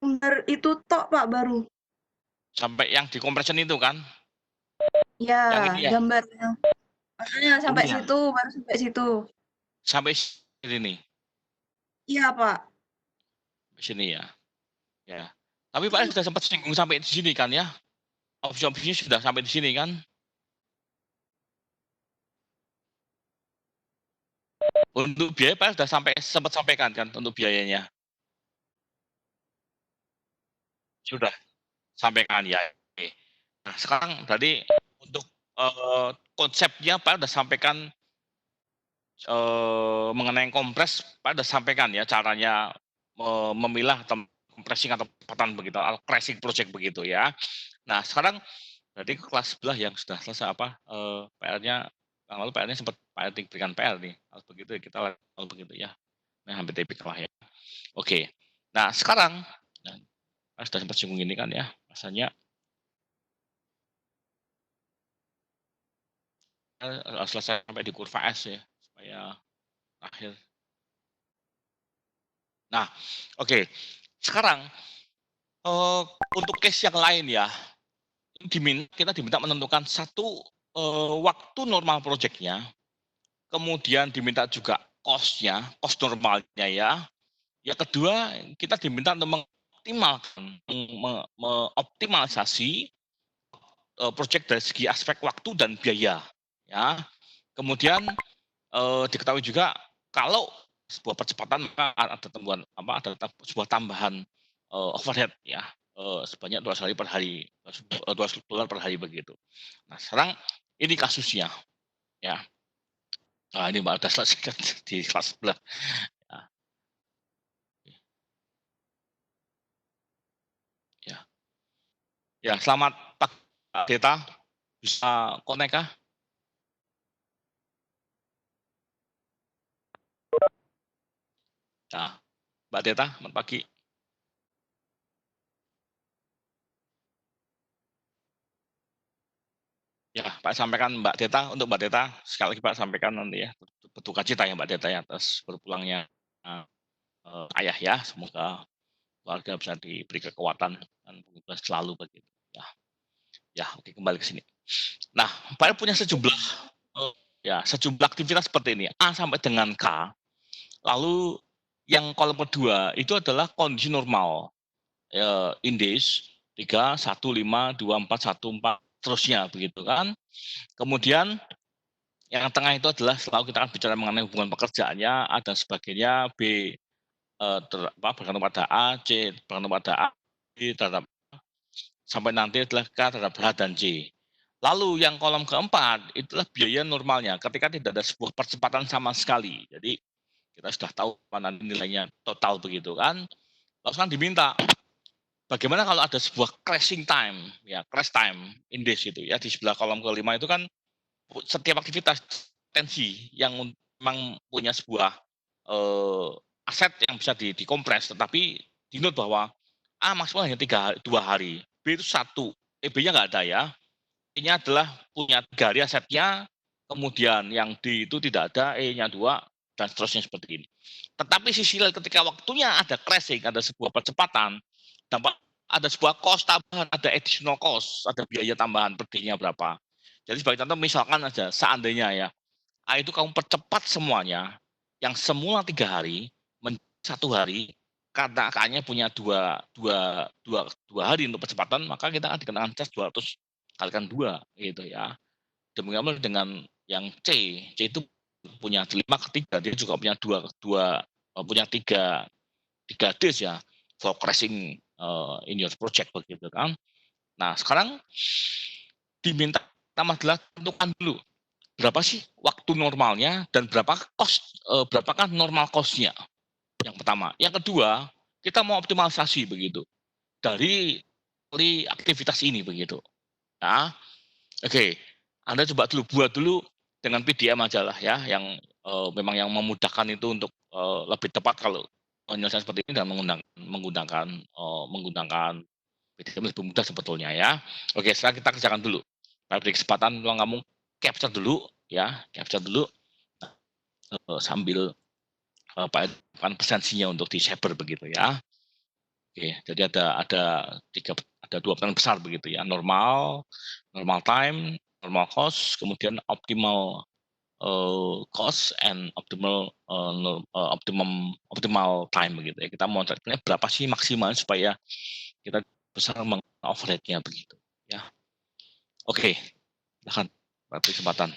Gambar itu tok Pak baru. Sampai yang di compression itu kan? Ya, Yang ini ya? gambarnya. Makanya Oh sampai iya, situ, baru sampai situ. sampai sini, Iya Pak. sini ya. Ya. Tapi Pak sudah sempat singgung sampai di sini kan ya? Opsi-opsinya sudah sampai di sini kan? Untuk biaya Pak sudah sempat sampaikan kan untuk biayanya? Sudah sampaikan ya. Oke. Nah, sekarang tadi untuk konsepnya Pak sudah sampaikan mengenai kompres Pak sudah sampaikan ya caranya memilah compressing atau percepatan begitu, atau crashing project begitu ya. Nah, sekarang berarti kelas sebelah yang sudah selesai apa PR-nya yang lalu PR-nya sempat Pak Etik berikan PR nih. Kalau begitu ya kita lalu begitu ya. Nah, hampir tipikal lah ya. Oke. Nah, sekarang nah, sudah sempat singgung ini kan ya, rasanya selesai sampai di kurva S ya, supaya akhir. Nah, oke. Sekarang untuk case yang lain ya, kita diminta menentukan satu waktu normal projectnya, kemudian diminta juga cost-nya, cost normalnya ya. Yang kedua, kita diminta untuk mengoptimalisasi project dari segi aspek waktu dan biaya. Ya. Kemudian diketahui juga kalau sebuah percepatan maka ada sebuah tambahan overhead ya sebanyak $200 per hari, $200 per hari begitu. Nah, sekarang ini kasusnya ya. Nah, ini Mbak udah selesai di kelas sebelah. Ya. Ya. Ya, selamat pagi Pak Deta. Bisa connect kah? Nah, Mbak Deta, selamat pagi. Ya, Pak sampaikan Mbak Deta, untuk Mbak Deta, sekali lagi Pak sampaikan nanti ya, berduka cita ya Mbak Deta ya atas berpulangnya ayah ya, semoga keluarga bisa diberi kekuatan dan penghiburan selalu begitu. Ya, oke kembali ke sini. Nah, Pak punya sejumlah sejumlah aktivitas seperti ini A sampai dengan K. Lalu yang kolom kedua itu adalah kondisi normal, indes 3, 1, 5, 2, 4, 1, 4 terusnya begitu kan. Kemudian yang tengah itu adalah selalu kita akan bicara mengenai hubungan pekerjaannya, ada sebagainya, B bergantung pada A, C bergantung pada A, B terhadap sampai nanti adalah K terhadap H dan J. Lalu yang kolom keempat itulah biaya normalnya ketika tidak ada sebuah percepatan sama sekali. Jadi kita sudah tahu mana nilainya total begitu kan. Lalu sekarang diminta bagaimana kalau ada sebuah crashing time, ya crash time index itu ya di sebelah kolom kelima itu kan setiap aktivitas tensi yang memang punya sebuah aset yang bisa dikompres, tetapi dinote bahwa A maksimal hanya 2 hari, B itu 1, B-nya nggak ada ya. B-nya adalah punya 3 hari asetnya, kemudian yang D itu tidak ada, E-nya 2, dan seterusnya seperti ini. Tetapi sisi lain ketika waktunya ada crashing, ada sebuah percepatan, dampak ada sebuah cost tambahan, ada additional cost, ada biaya tambahan per D-nya berapa. Jadi sebagai contoh misalkan aja, seandainya ya, A itu kamu percepat semuanya, yang semula 3 hari, menjadi 1 hari, karena A-nya punya dua hari untuk percepatan, maka kita akan dikenakan cas 200 kalikan 2, gitu ya. Demikian dengan yang C itu punya 5 ketiga, dia juga punya punya 3 days ya, for crashing in your project begitu kan. Nah, sekarang diminta pertama adalah tentukan dulu berapa sih waktu normalnya dan berapakah normal cost-nya. Yang pertama. Yang kedua, kita mau optimalisasi begitu dari aktivitas ini begitu. Nah, oke. Anda coba dulu buat dulu dengan PDM aja lah ya, yang memang yang memudahkan itu untuk lebih tepat kalau penyelesaian seperti ini dan menggunakan PDM lebih mudah sebetulnya ya. Oke, sekarang kita kerjakan dulu. Beri kesempatan ruang kamu capture dulu ya, capture dulu sambil Pak presensinya untuk di share begitu ya. Oke, jadi ada dua pertanyaan besar begitu ya, normal, normal time, normal cost, kemudian optimal cost and optimal time begitu ya. Kita mau cari berapa sih maksimal supaya kita bisa meng-overhead-nya begitu ya. Oke, silakan berarti kesempatan.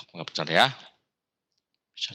Nggak bercanda ya. Bisa.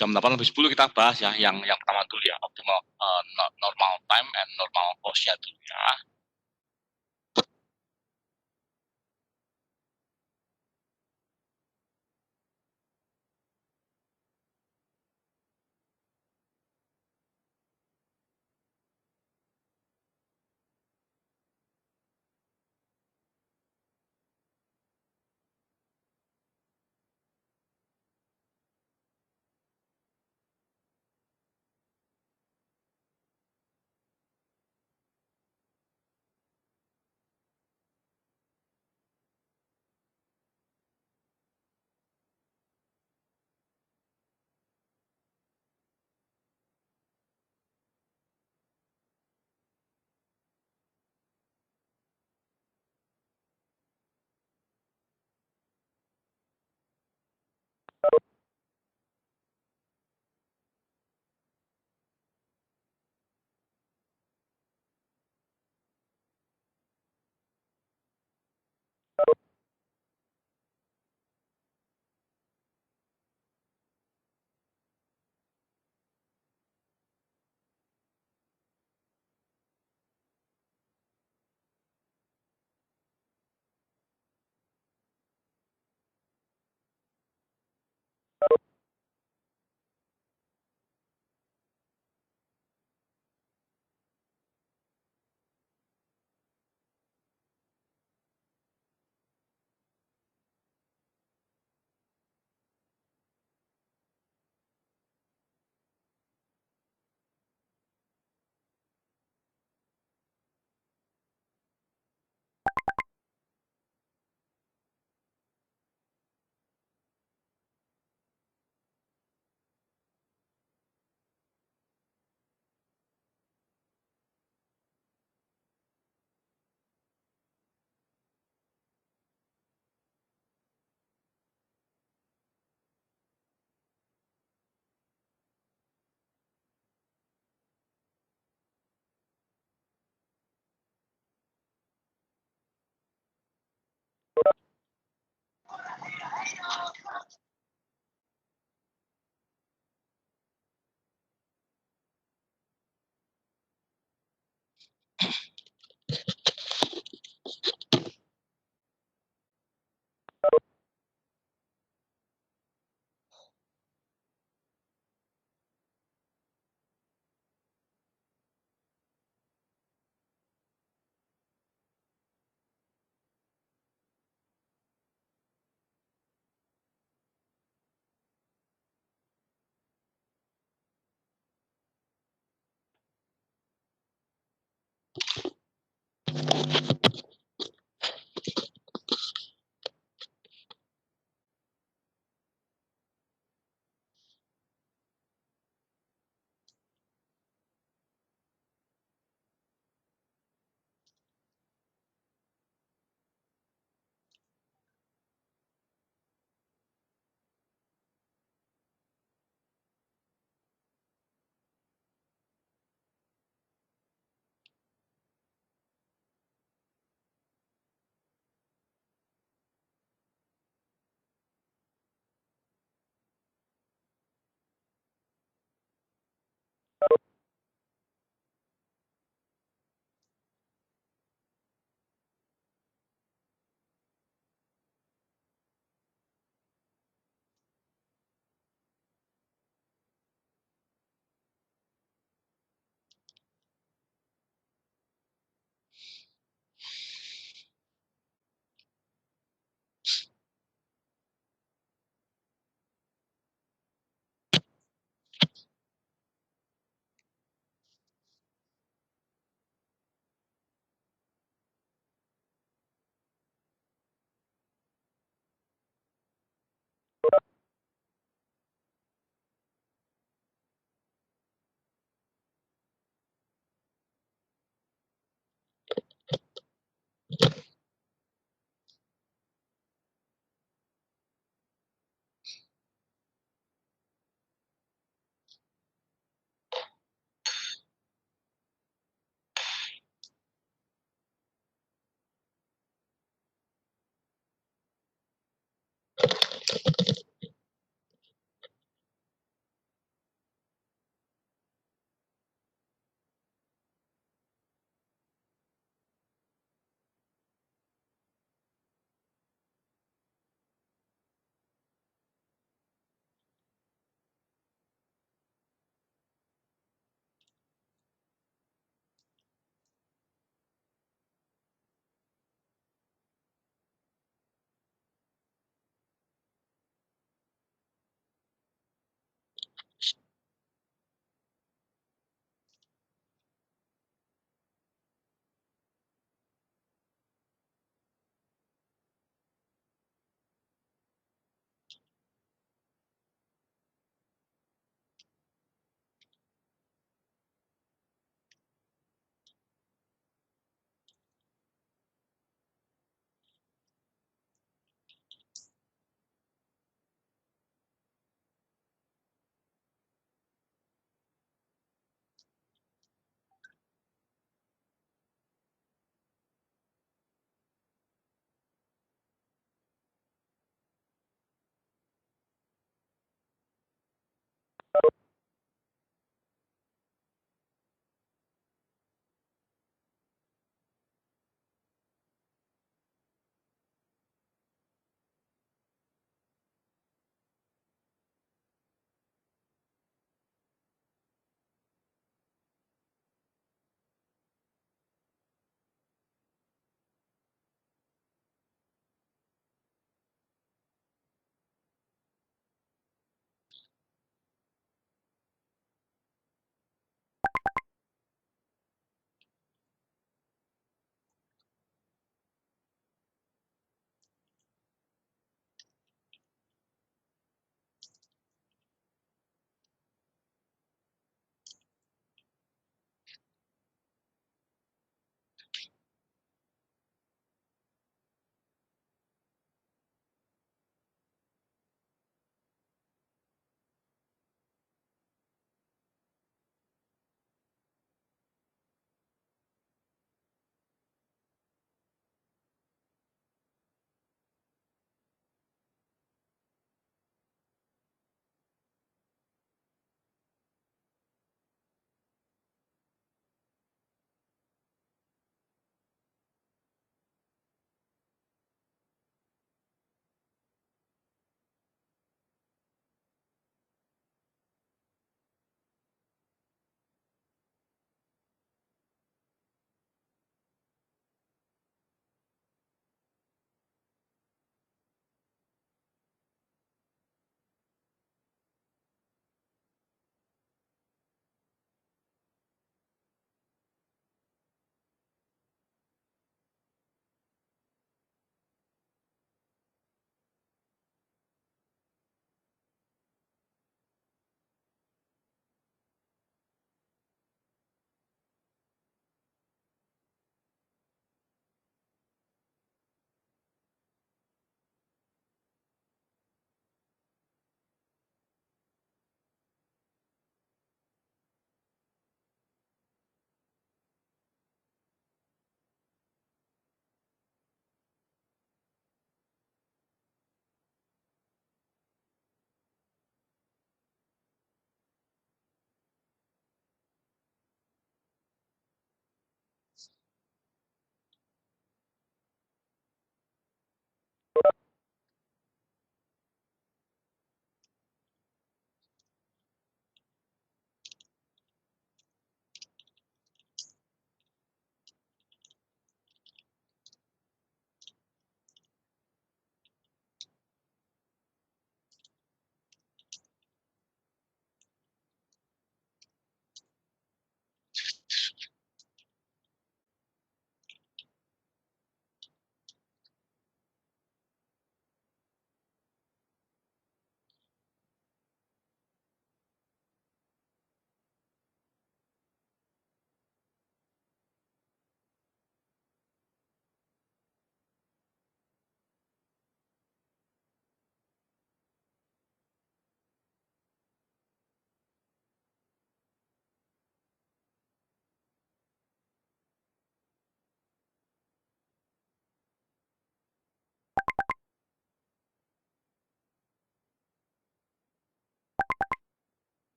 jam 8 lebih 10 kita bahas ya, yang pertama dulu ya, optimal normal time and normal cost-nya dulu ya.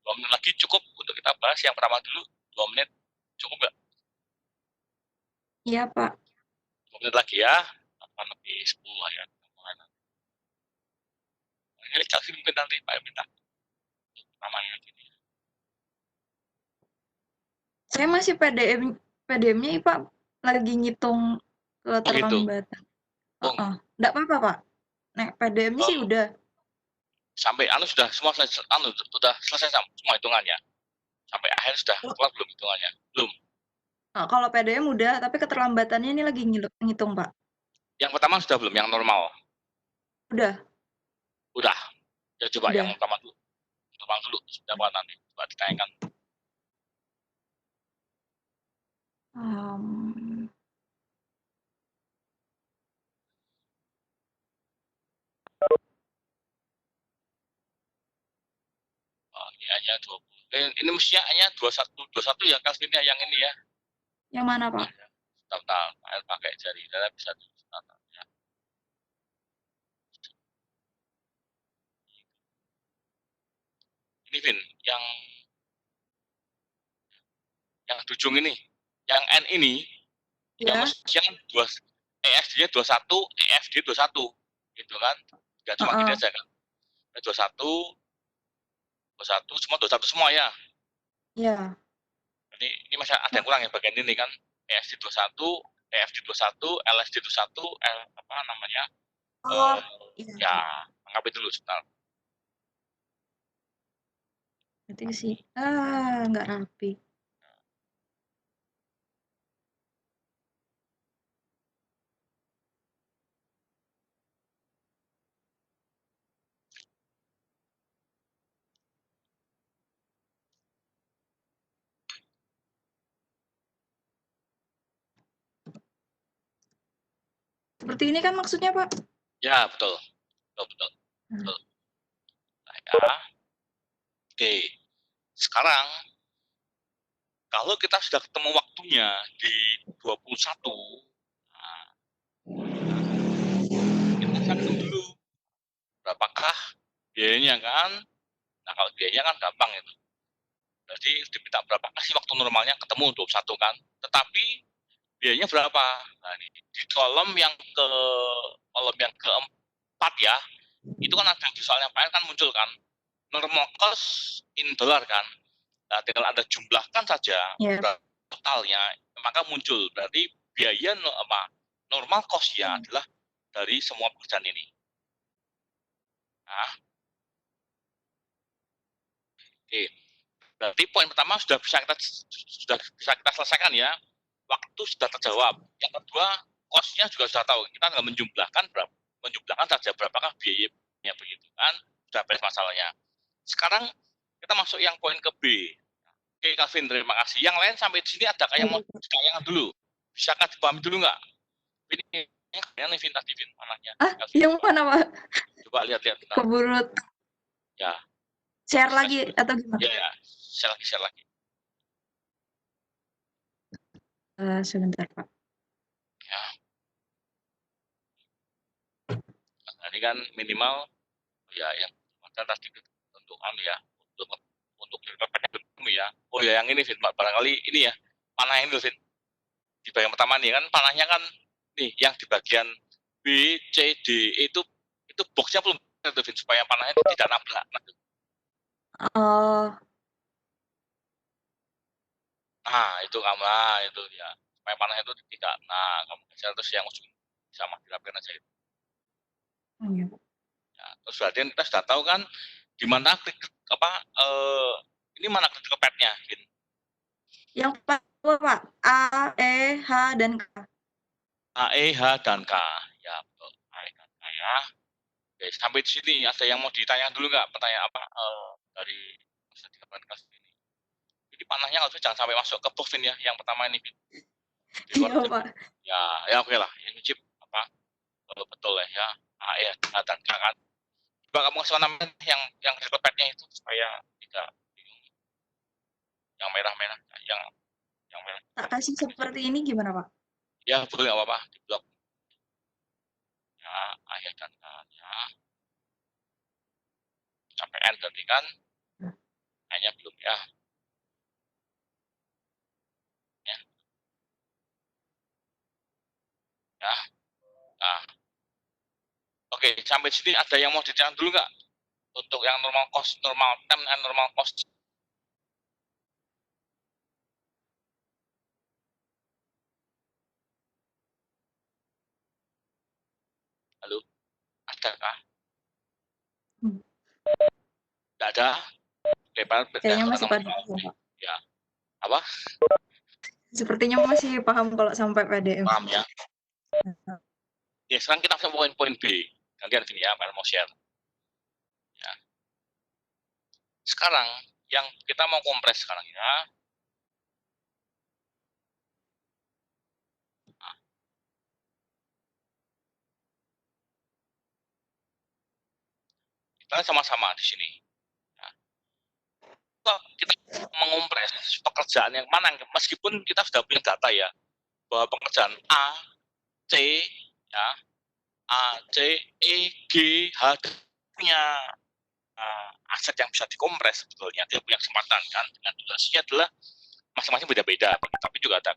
2 menit lagi cukup untuk kita bahas yang pertama dulu. 2 menit cukup nggak? Iya, Pak. 2 menit lagi ya. Akan lebih 10 lah ya. Ini kasih mungkin nanti Pak minta namanya gini. Saya masih PDM-nya, Pak. Lagi ngitung Oh gitu. keterlambatan. Oh, Heeh. Nggak apa-apa, Pak. Nek PDM-nya sih udah. sampai anu sudah semua anu sudah selesai semua hitungannya. Sampai akhir sudah keluar belum hitungannya? Belum. Nah, kalau PDM udah, tapi keterlambatannya ini lagi ngitung, Pak. Yang pertama sudah belum, yang normal. Udah. Udah. Ya coba yang Udah. pertama dulu. Normal dulu sudah apa nanti coba ditanyakan. Um, yang 20. Ini mestinya hanya 21 ya Calvinnya yang ini ya. Yang mana, Pak? Total, pakai jari. Dan bisa total ya. Ini Vin, yang ujung ini, yang N ini, yang Ya. mestinya dua ESD-nya 21, EFD 21, gitu kan? Gak cuma gini Heeh. aja kan? 21, 21, semua 21 semua ya. Ya. Ini masih ada yang kurang ya bagian ini kan. ESD 21, EFD 21, LSD 21, apa namanya? Oh, iya. Ya, anggap itu dulu sebentar. Berarti sih. Nggak rapi. Seperti ini kan maksudnya, Pak? Ya, betul. Betul, betul. Hmm. Betul. Nah, ya. Oke. Sekarang kalau kita sudah ketemu waktunya di 21, nah, kita akan hitung dulu berapakah biayanya kan. Nah, kalau biayanya kan gampang itu. Jadi diminta berapakah sih waktu normalnya ketemu 21 kan. Tetapi biayanya berapa? Nah, ini di kolom yang keempat ya, itu kan ada soal yang lain kan muncul kan. Normal cost in dollar kan. Nah, tinggal Anda jumlahkan saja Ya. berapa totalnya, maka muncul berarti biaya normal cost-nya adalah dari semua pekerjaan ini. Nah, oke. Berarti poin pertama sudah bisa kita selesaikan ya. Waktu sudah terjawab. Yang kedua, cost-nya juga sudah tahu. Kita tinggal menjumlahkan saja berapakah biayanya begitu kan. Sudah beres masalahnya. Sekarang kita masuk yang poin ke B. Oke, Calvin, terima kasih. Yang lain sampai di sini ada yang mau ditanyakan dulu? Bisakah dipahami dulu nggak? Ini yang nih, Vin, tadi, Vin, anaknya. Calvin, Yang coba. mana, Pak? Coba lihat-lihat. Keburu Ya, share slice lagi dulu. atau gimana? Ya, share lagi. Sebentar, Pak. Ya, nah, ini kan minimal, ya, yang tadi untuk ya, untuk ya. Oh ya, yang ini, Vin, barangkali ini ya, panah ini, Vin. Di bagian pertama nih kan panahnya kan nih yang di bagian B, C, D itu boxnya belum itu, Vin, supaya panahnya tidak nabrak. Oh, Nah, itu kamu, nah, itu ya. Supaya panah itu tidak, nah, kamu geser terus yang ujung sama dirapikan aja itu. iya. Ya, terus berarti kita sudah tahu kan di mana klik apa ini mana critical path-nya, Vin? Yang kedua, Pak. A, E, H, dan K. A, E, H, dan K. Ya, betul. A, E, dan K ya. Oke, sampai di sini ada yang mau ditanya dulu nggak? Pertanyaan apa dari Mas Kelas ini? Jadi panahnya kalau jangan sampai masuk ke box, Vin, ya. Yang pertama ini, Vin. Di luar Iya, aja. Pak. Ya, ya oke lah. Ini chip apa betul lah ya. A, E, dan K kan. Coba kamu kasih namanya yang critical path-nya itu supaya tidak bingung. Yang merah-merah, yang merah. Tak kasih seperti ini gimana, Pak? Ya, boleh nggak apa-apa di blok. Ya, A, E, dan K ya. Sampai N berarti kan. N-nya belum ya. Ya, ya. Nah, oke, sampai sini ada yang mau ditanyakan dulu nggak? Untuk yang normal cost, normal time, and normal cost. Halo, adakah? Hmm. Tidak ada. Oke, berarti Kayaknya kita masih pada normal. ya, Pak. Ya, apa? Sepertinya masih paham kalau sampai PDM. Paham ya? Ya, sekarang kita masuk poin-poin B. Gantian sini ya, Pak mau share. Ya. Sekarang yang kita mau kompres sekarang ya. Nah, kita sama-sama di sini. Ya. mengompres pekerjaan yang mana, meskipun kita sudah punya data ya, bahwa pekerjaan A, C, ya, A, C, E, G, H punya aset yang bisa dikompres sebetulnya, dia punya kesempatan kan, dengan durasinya adalah masing-masing beda-beda, tapi juga ada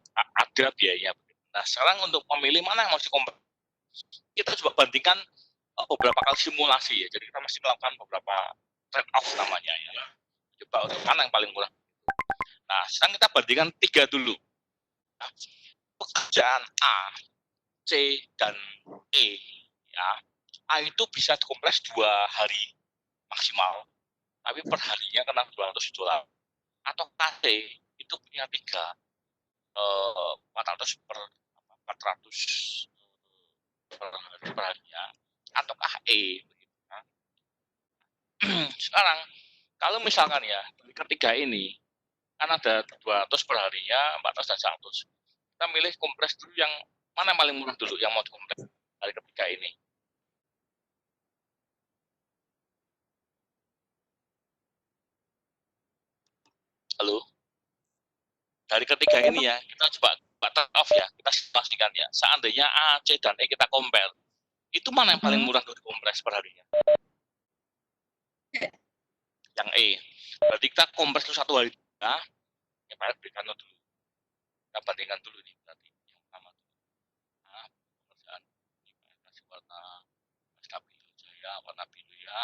biayanya. Nah, sekarang untuk memilih mana yang mau dikompres, kita coba bandingkan beberapa kali simulasi ya. Jadi kita masih melakukan beberapa trade off namanya ya. Coba untuk mana yang paling murah. Nah, sekarang kita bandingkan 3 dulu. Nah, pekerjaan A, C, dan E ya. A itu bisa dikompres 2 hari maksimal, tapi per harinya kena $200. Atau KC itu punya 400 per harinya, ataukah E. Sekarang kalau misalkan ya dari ketiga ini kan ada 200 per harinya, 400 dan 100. Kita milih kompres dulu yang mana yang paling murah dulu yang mau dikompres dari ketiga ini. Halo, dari ketiga ini ya kita coba cut off ya, kita pastikan ya. Seandainya A, C, dan E kita compare, itu mana yang paling murah untuk dikompres per harinya? Yang E. Berarti kita kompres dulu 1 hari. Nah, ya Pak berikan dulu. Kita bandingkan dulu nih berarti yang pertama dulu. Nah, pekerjaan ini kasih warna stabilo jaya, warna biru ya.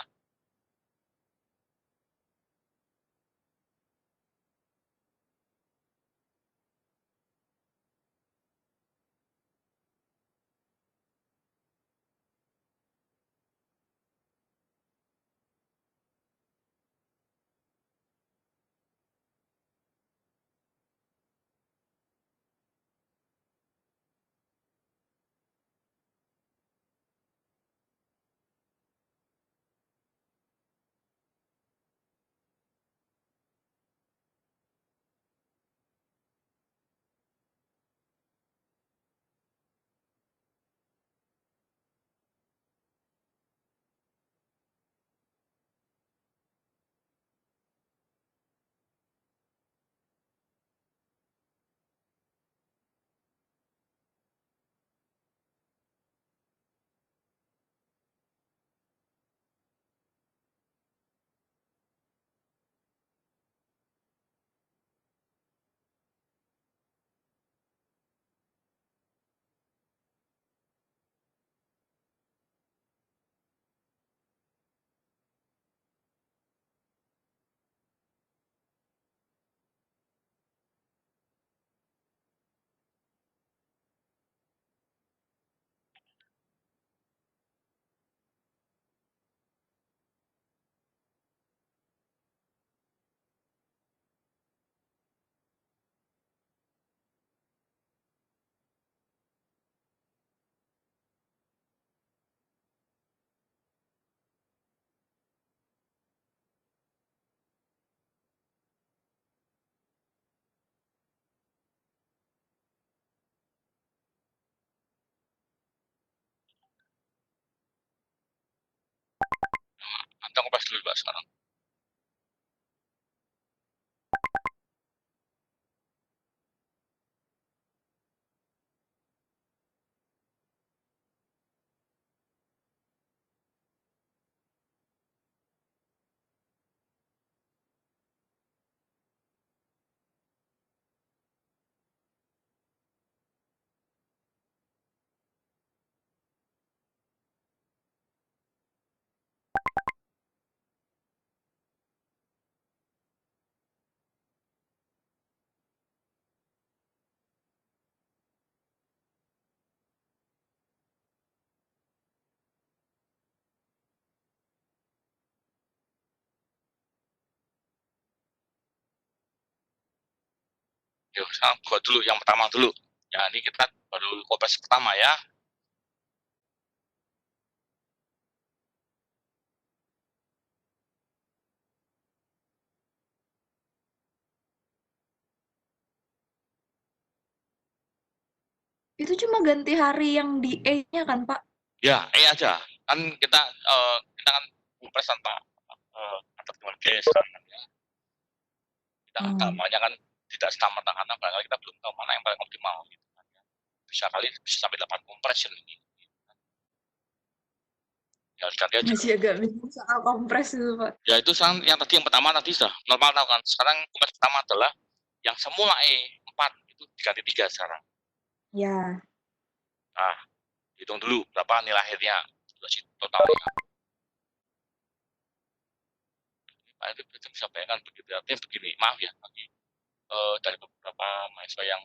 Kita kompres dulu Pak sekarang. Yuk, sekarang buat dulu yang pertama dulu. Ya, ini kita baru kompres pertama ya. Itu cuma ganti hari yang di E-nya kan, Pak? Ya, aja. Kan kita kan kompres tanpa ada teman guys kan ya. Kita Hmm. makanya kan tidak serta-merta karena barangkali kita belum tahu mana yang paling optimal gitu kan ya. Bisa sampai 8 compression ini. Ya ganti aja. Masih agak bingung soal kompres itu, Pak. Ya itu yang tadi yang pertama tadi sudah normal tahu kan. Sekarang kompres pertama adalah yang semula E4 itu diganti 3 sekarang. Ya. Nah, hitung dulu berapa nilai akhirnya totalnya. Pak itu bisa bayangkan begitu. Artinya begini, maaf ya bagi dari beberapa mahasiswa yang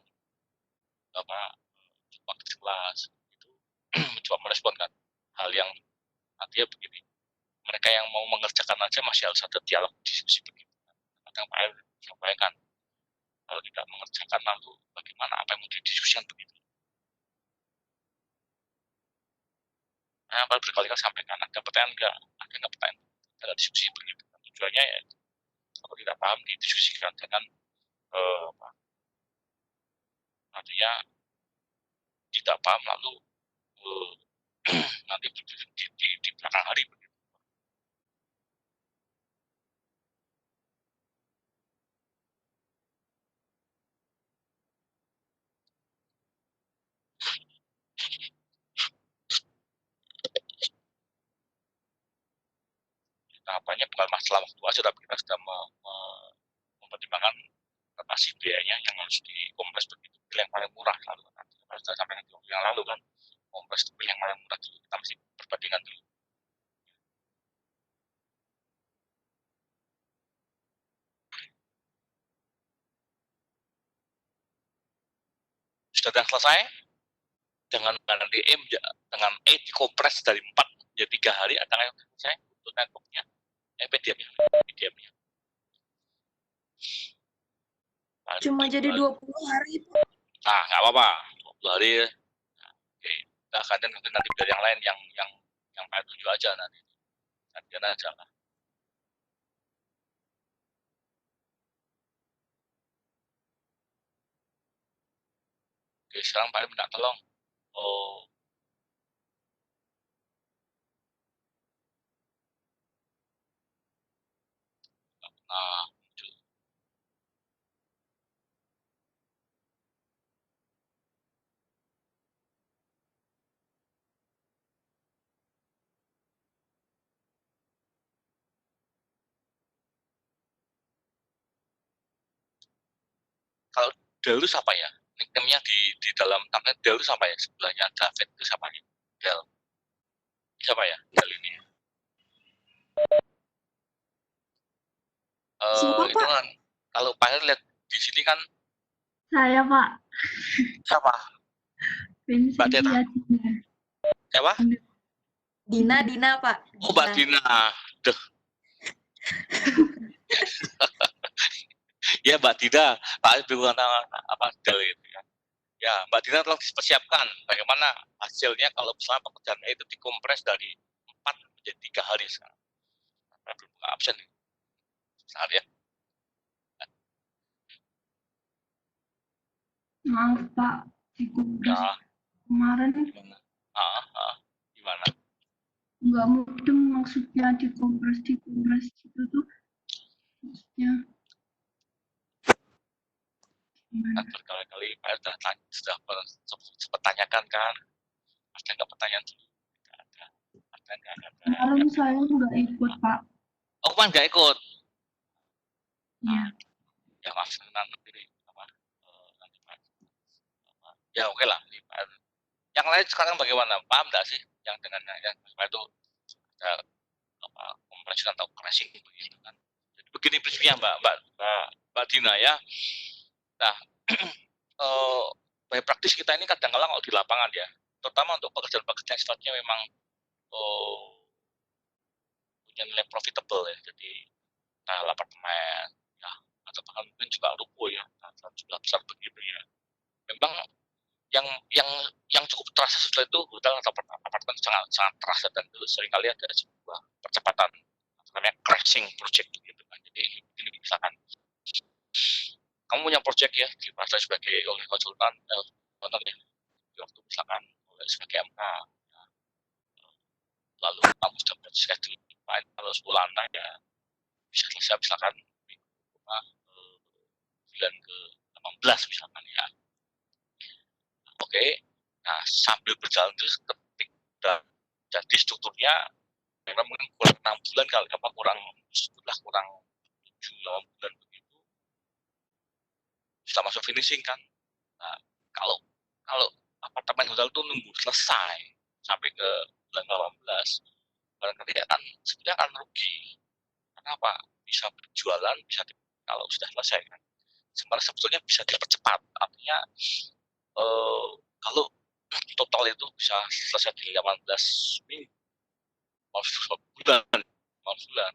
apa waktu kelas itu mencoba meresponkan hal yang artinya begini. Mereka yang mau mengerjakan aja masih harus ada dialog diskusi begitu. Kadang Pak R sampaikan kalau tidak mengerjakan lalu bagaimana apa yang mau didiskusikan begitu. Nah, Pak berkali-kali sampaikan ada pertanyaan enggak, ada nggak pertanyaan, ada diskusi begitu. Tujuannya ya kalau tidak paham didiskusikan dengan apa, artinya tidak paham lalu nanti di belakang hari begitu. Tahapannya bukan masalah waktu aja, tapi kita sudah mempertimbangkan pasti biayanya yang harus dikompres begitu. Pilih yang paling murah lalu kan. Kita sudah sampaikan di waktu yang lalu kan, kompres itu pilih yang paling murah dulu. Kita mesti perbandingan dulu. Sudah selesai dengan nanti dengan dikompres dari 4 menjadi 3 hari ada yang selesai untuk networknya PDM-nya. Cuma jadi 20 hari, Pak. Nah, nggak apa-apa. 20 hari. Nah, oke. Kita akan nanti dari yang lain yang Pak tuju aja nanti. Nanti aja lah. Oke, sekarang Pak minta tolong. Oh, nah, kalau Delus apa ya? Nickname-nya di dalam timeline Delus apa ya? Sebelahnya David itu siapa ya? Del. Siapa ya? Del ini. Siapa, Itu Pak? kan kalau Pak lihat di sini kan Saya, Pak. siapa? Mbak Deta. Vincentia. Siapa? Dina, Pak. Oh, Mbak Dina. Duh. Ya Mbak Dina, Pak bingung apa Del itu ya. Ya, Mbak Dina telah dipersiapkan bagaimana hasilnya kalau misalnya pekerjaan itu dikompres dari 4 menjadi 3 hari sekarang. Belum absen saat ya. Maaf, Pak. Dikompres Ya, kemarin gimana? Gimana? nggak mudeng maksudnya dikompres gitu tuh. Maksudnya Kan gimana? berkali-kali Pak sudah sempat tanyakan kan, ada nggak pertanyaan dulu? Nggak ada. Ada nggak ada. Kemarin saya nggak ikut, Pak. Oh, kan nggak ikut? Iya. Ya maaf, nanti apa? Nanti Pak. Ya oke lah. Yang lain sekarang bagaimana? Paham nggak sih yang dengan yang itu ada apa compression atau crashing begitu kan? Jadi begini prinsipnya Mbak Dina ya. Nah, by praktis kita ini kadang-kadang kalau di lapangan ya, terutama untuk pekerjaan-pekerjaan sifatnya memang punya nilai profitable ya. Jadi apartemen ya atau bahkan mungkin juga ruko ya, jumlah besar begitu ya. Memang yang yang yang cukup terasa setelah itu hotel atau apartemen sangat sangat terasa dan itu seringkali ada sebuah percepatan namanya crashing project gitu kan. Jadi ini misalkan kamu punya project ya diperasai sebagai oleh konsultan contoh ya di waktu misalkan oleh sebagai MK ya, lalu kamu dapat schedule kalau 10 lantai ya bisa selesai misalkan bulan ke-18 misalkan ya. Oke, nah sambil berjalan terus ketika jadi strukturnya karena mungkin kurang 6 bulan kali apa kurang 7-8 bulan begitu sudah masuk finishing kan. Nah, kalau kalau apartemen hotel itu nunggu selesai sampai ke bulan 18 barangkali akan sebenarnya akan rugi. Kenapa? Bisa berjualan, bisa kalau sudah selesai kan. Sebenarnya sebetulnya bisa dipercepat. Artinya kalau total itu bisa selesai di 18 minggu, 12 bulan, 12 bulan.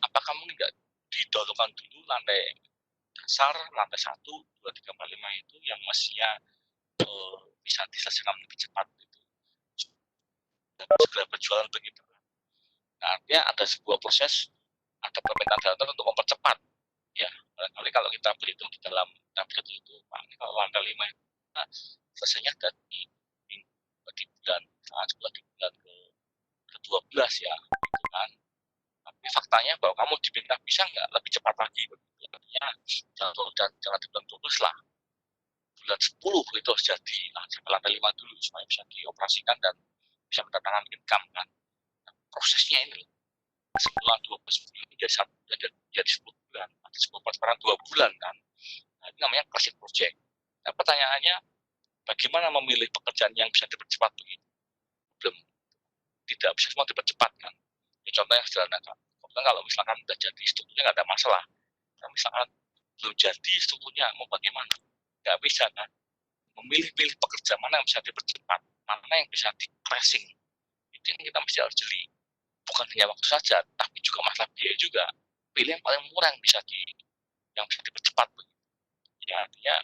Apakah mungkin nggak didahulukan dulu lantai dasar, lantai 1, 2, 3, 4, 5 itu yang mestinya bisa diselesaikan lebih cepat gitu. Segera berjualan begitu. Nah, artinya ada sebuah proses, ada permintaan data untuk mempercepat. Ya, barangkali kalau kita berhitung di dalam tablet itu, Pak, kalau lantai 5 itu nah, selesainya di bulan, di bulan ke-12 ya, gitu kan. Tapi faktanya bahwa kamu diminta bisa nggak lebih cepat lagi, begitu. Artinya jangan di bulan 12 lah, bulan 10 itu harus jadi sampai lantai 5 dulu supaya bisa dioperasikan dan bisa mendatangkan income kan. Nah, prosesnya ini setelah 12 bulan jadi 10 bulan, ada 10 sekarang 2 bulan kan. Nah, ini namanya classic project. Nah, pertanyaannya bagaimana memilih pekerjaan yang bisa dipercepat begitu? Belum, tidak bisa semua dipercepat kan. Ini contoh yang sederhana kan. Kemudian kalau misalkan sudah jadi strukturnya nggak ada masalah. Kalau misalkan belum jadi strukturnya mau bagaimana? Nggak bisa kan. Memilih-pilih pekerjaan mana yang bisa dipercepat, mana yang bisa di-pressing. Itu yang kita mesti harus jeli. Bukan hanya waktu saja, tapi juga masalah biaya juga. Pilih yang paling murah yang bisa dipercepat. Ya, artinya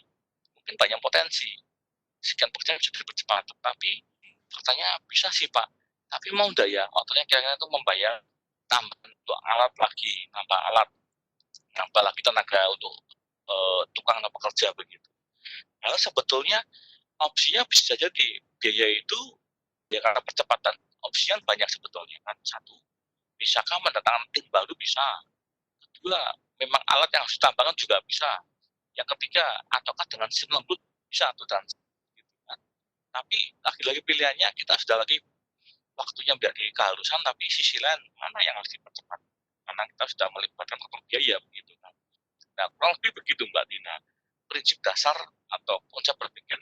mungkin banyak potensi. Sekian pekerjaan bisa dipercepat, tapi faktanya bisa sih Pak. Tapi mau enggak ya, waktunya kira-kira itu membayar tambah untuk alat lagi, nambah lagi tenaga untuk tukang atau pekerja begitu. Karena sebetulnya opsinya bisa jadi biaya itu ya karena percepatan opsinya banyak sebetulnya kan. Satu, bisakah mendatangkan tim baru bisa. Kedua, memang alat yang harus ditambahkan juga bisa. Yang ketiga, ataukah dengan sim lembut bisa atau dan gitu kan. Tapi lagi-lagi pilihannya kita sudah lagi waktunya menjadi keharusan, tapi sisi lain mana yang harus dipercepat karena kita sudah melibatkan faktor biaya begitu kan. Nah, kurang lebih begitu Mbak Dina. Prinsip dasar atau konsep berpikir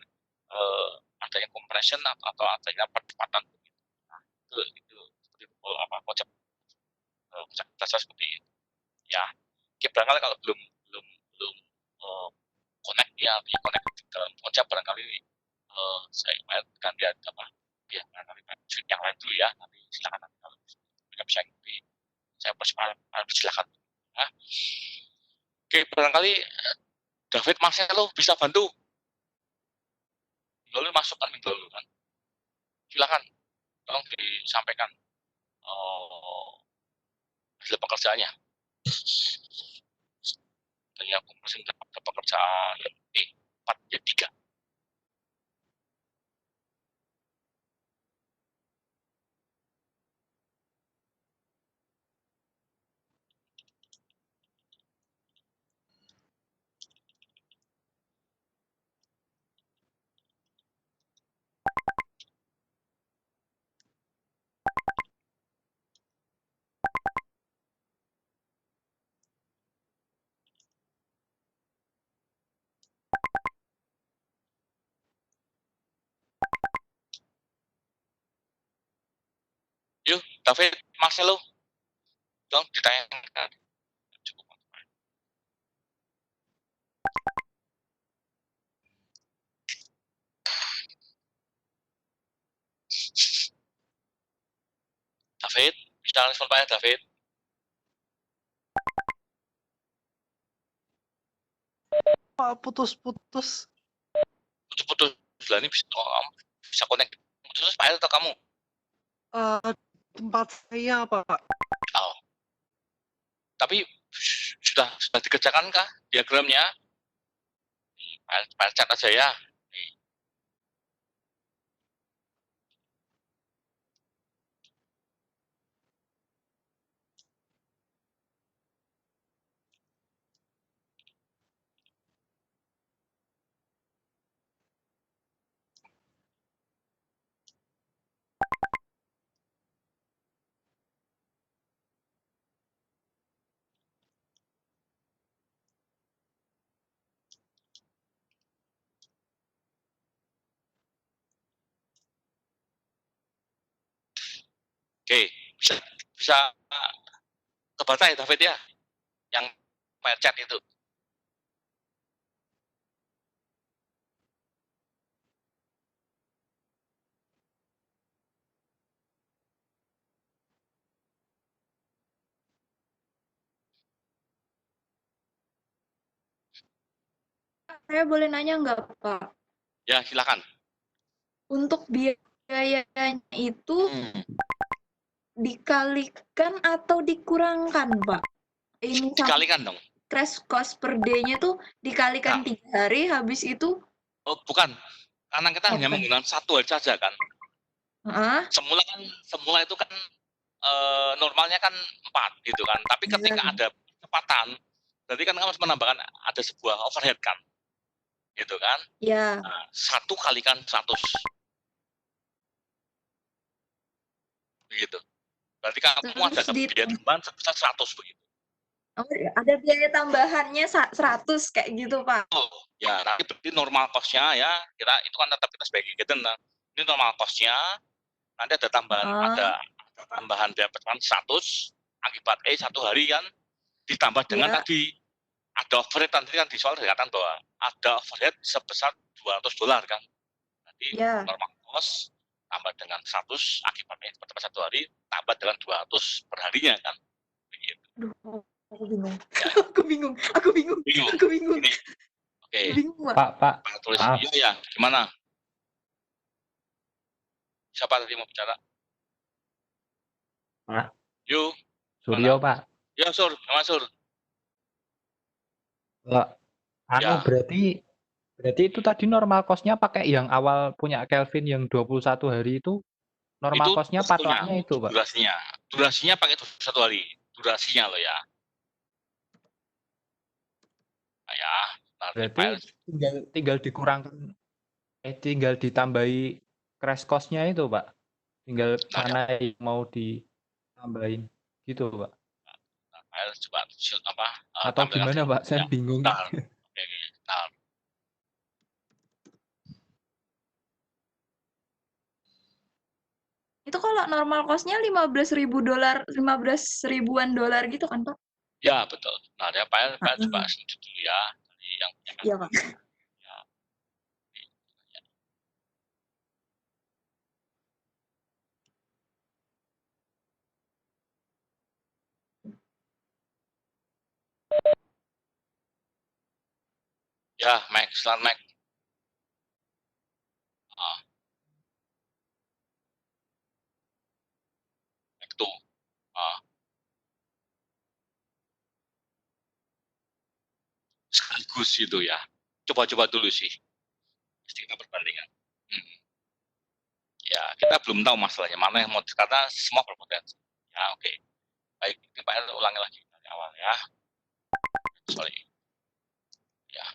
adanya compression atau adanya percepatan begitu. Nah, itu seperti itu konsep dasar seperti itu. Ya, barangkali kalau belum belum belum connect ya, connect dalam konsep barangkali saya ganti apa ya barangkali tweet yang lain dulu ya, nanti silakan nanti kalau mereka bisa ikuti saya persilakan. Nah, oke barangkali David Marcelo bisa bantu lalu masukkan dulu kan, silakan tolong disampaikan hasil pekerjaannya. Dan yang masih dapat pekerjaan 4 ya 3. Yuk, David Marcelo, dong ditanyakan. Cukup. David, bisa respon Pak ya David? Pak, putus-putus. Putus-putus. Lah ini bisa connect. Putus Pak atau kamu? Tempat saya, Pak. Oh. Tapi sudah dikerjakan kah diagramnya? Pak cat aja ya. Oke, bisa bisa kebaca ya David ya, yang chat itu. Saya boleh nanya nggak, Pak? Ya, silakan. Untuk biayanya itu dikalikan atau dikurangkan, Pak? Ini sama Dikalikan dong. crash cost per day-nya tuh dikalikan Nah, 3 hari, habis itu oh, bukan. Karena kita hanya bukan? menggunakan 1 hari saja kan. Heeh, Semula itu kan normalnya kan 4 gitu kan. Tapi ketika iya. ada percepatan, berarti kan harus menambahkan ada sebuah overhead kan. Gitu kan. Iya. Nah, 1 kalikan 100. Begitu. Berarti kamu ada Terus biaya tambahan sebesar 100 begitu. oh, ada biaya tambahannya 100 kayak gitu, Pak? Oh, ya nanti berarti normal cost-nya ya, itu kan tetap kita sebagai agent. Nah, ini normal cost-nya, nanti ada tambahan Heeh, biaya perjalanan 100 akibat 1 hari kan, ditambah dengan iya. tadi ada overhead, tadi kan di soal dikatakan bahwa ada overhead sebesar $200 kan. Jadi Iya. normal cost tambah dengan 100 akibat perjalanan 1 hari tambah dengan 200 per harinya kan. Begitu. Aduh, aku bingung. Ya, Aku bingung. Aku bingung. bingung. Aku bingung. Ini. Oke. Aku bingung, Pak. Pak, Pak tulis. maaf. Iya ya, gimana? Siapa tadi mau bicara? Pak. Yuk. Suryo, Pak. Ya, Sur. Gimana, Sur? Anu, Ya. berarti itu tadi normal cost-nya pakai yang awal punya Kelvin yang 21 hari itu, normal Itu cost-nya waktunya, patokannya itu, Pak. durasinya pakai 1 hari, durasinya loh ya. Nah, ya. Nah, Berarti tinggal ditambahi crash cost-nya itu, Pak. Tinggal Nah, mana yang mau ditambahin gitu, Pak. coba apa? Atau gimana, Pak? Saya ya. bingung. Nah, oke. Nah, Itu kalau normal cost-nya $15.000, 15 ribuan dolar gitu kan, Pak? ya betul. Nah, ya Pak coba Heeh. setuju dulu ya. Tadi yang Iya, Pak. ya. Ya, Max, selamat Max. Max tuh. Sekaligus itu ya. Coba-coba dulu sih. Mesti kita perbandingan. Ya, kita belum tahu masalahnya mana yang mau, karena semua berpotensi. Ya, oke. Baik, ini Pak R ulangi lagi dari awal ya. Sorry. Ya.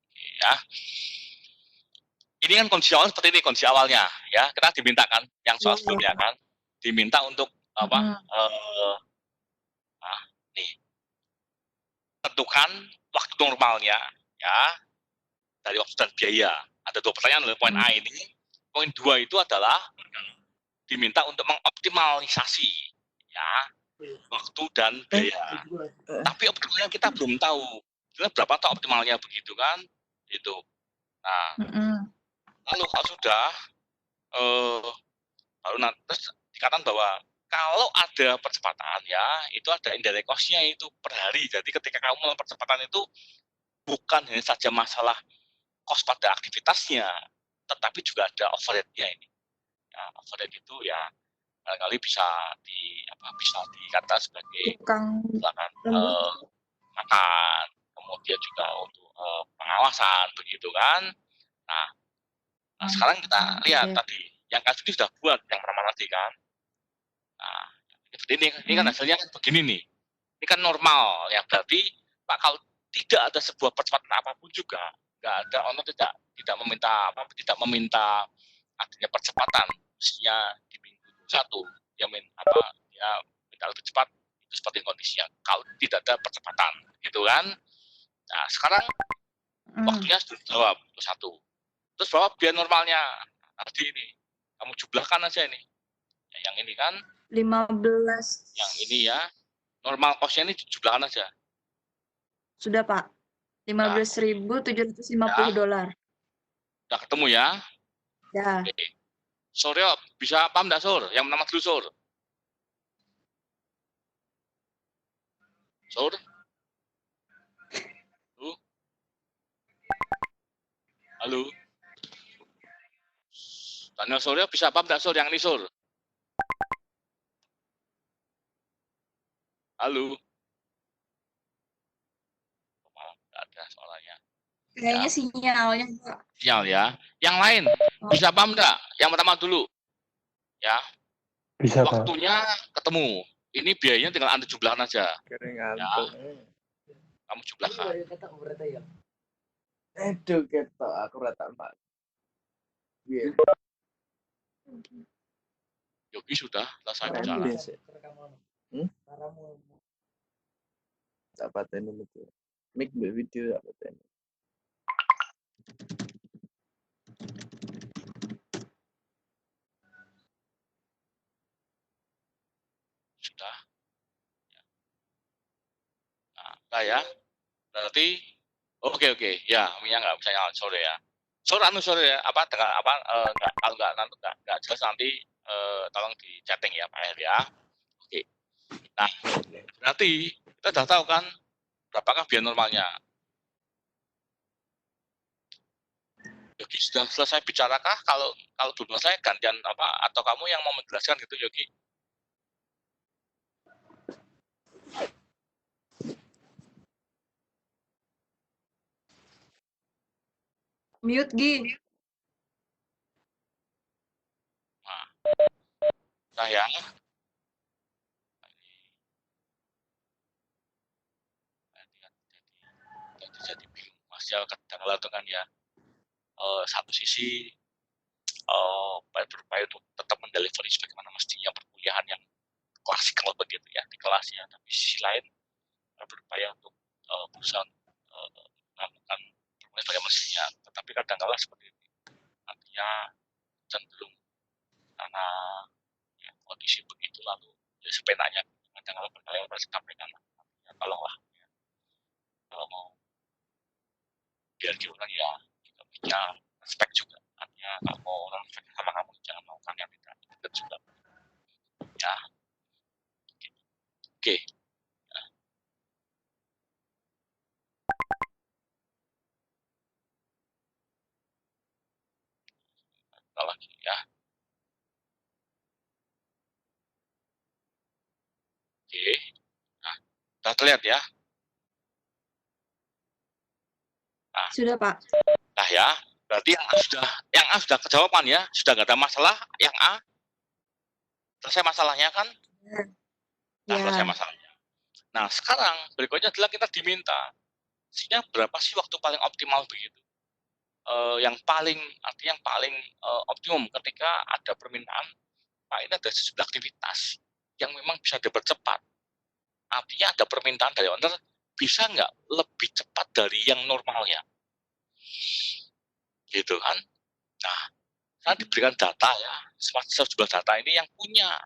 Oke, ya. Ini kan kondisi awal seperti ini, kondisi awalnya ya. Kita dimintakan yang soal sebelumnya kan, diminta untuk apa? Nih, tentukan waktu normalnya ya dari waktu dan biaya. Ada 2 pertanyaan loh, poin A ini. Poin 2 itu adalah diminta untuk mengoptimalisasi ya waktu dan biaya. Tapi optimalnya kita belum tahu. Sebenarnya berapa toh optimalnya begitu kan? Itu. Nah, lalu kalau sudah baru nanti terus dikatakan bahwa kalau ada percepatan ya, itu ada indirect cost-nya itu per hari. Jadi ketika kamu melakukan percepatan itu bukan hanya saja masalah cost pada aktivitasnya, tetapi juga ada overhead-nya ini. Ya, overhead itu ya barangkali bisa dikata sebagai misalkan makan, kemudian juga untuk pengawasan begitu kan. Nah, sekarang kita lihat tadi yang kasus ini sudah buat yang pertama tadi kan. Nah, ini kan hasilnya kan begini nih. Ini kan normal ya, berarti Pak kalau tidak ada sebuah percepatan apapun juga, nggak ada owner tidak meminta adanya percepatan, mestinya di minggu 1 dia minta lebih cepat, itu seperti kondisinya kalau tidak ada percepatan gitu kan. Nah, sekarang waktunya sudah jawab itu 1. Terus berapa biaya normalnya tadi ini? Kamu jumlahkan aja ini. Yang ini kan, 15. yang ini ya. Normal cost-nya ini jumlahkan aja. Sudah, Pak. Ya, $15.750. udah ketemu ya? Ya. Oke. Sur, yuk. Bisa paham nggak, Sur? Yang pertama dulu, Sur. Sur? Halo? Daniel Suryo bisa paham nggak, Sur? Yang ini, Sur? Halo? Nggak ada suaranya. Kayaknya Ya. sinyalnya, Pak. Sinyal ya. Yang lain bisa paham nggak? Yang pertama dulu. Ya. Bisa, Pak. Waktunya ketemu. Ini biayanya tinggal Anda jumlahkan aja. Kering Ya. ngantuk. Kamu jumlahkan. Aduh, ketok aku rata Pak. Iya. Yogi sudah selesai Keren bicara. deh, sih. Tak pateni itu. Mic mbek video tak pateni. Sudah. Nah ya. Berarti oke. Ya, minyak nggak bisa nyala sore ya. Sore ya. Apa dengan apa kalau nggak jelas nanti tolong di chatting ya, Pak ya. Oke. Nah, berarti kita sudah tahu kan berapakah biaya normalnya. Yogi sudah selesai bicarakah? Kalau belum selesai gantian apa atau kamu yang mau menjelaskan gitu, Yogi? Mute, Gi. Nah ya. Jadi bingung Mas ya kadang kan ya. Satu sisi berupaya untuk tetap mendelivery sebagaimana mestinya perkuliahan yang klasikal begitu ya di kelasnya, tapi sisi lain berupaya untuk berusaha melakukan perkuliahan sebagai mestinya, tetapi kadang-kala seperti ini artinya cenderung karena ya, kondisi begitu lalu ya sepenanya kadang-kala berkali-kali harus disampaikan artinya tolonglah ya, kalau mau biar gimana ya kita punya respect juga artinya kalau mau orang respect sama kamu jangan melakukan yang tidak dekat juga ya. Oke. Lagi ya. Oke. Nah, sudah terlihat ya. Nah, Sudah, Pak. nah ya, berarti yang A sudah kejawaban ya, sudah nggak ada masalah. Yang A selesai masalahnya kan? Nah, Ya. selesai masalahnya. Nah, sekarang berikutnya adalah kita diminta, sebenarnya berapa sih waktu paling optimal begitu? Yang paling artinya yang paling optimum ketika ada permintaan, Pak ini ada sejumlah aktivitas yang memang bisa dipercepat. Artinya ada permintaan dari owner, bisa nggak lebih cepat dari yang normalnya? Gitu kan? Nah, saya diberikan data ya, sejumlah data ini yang punya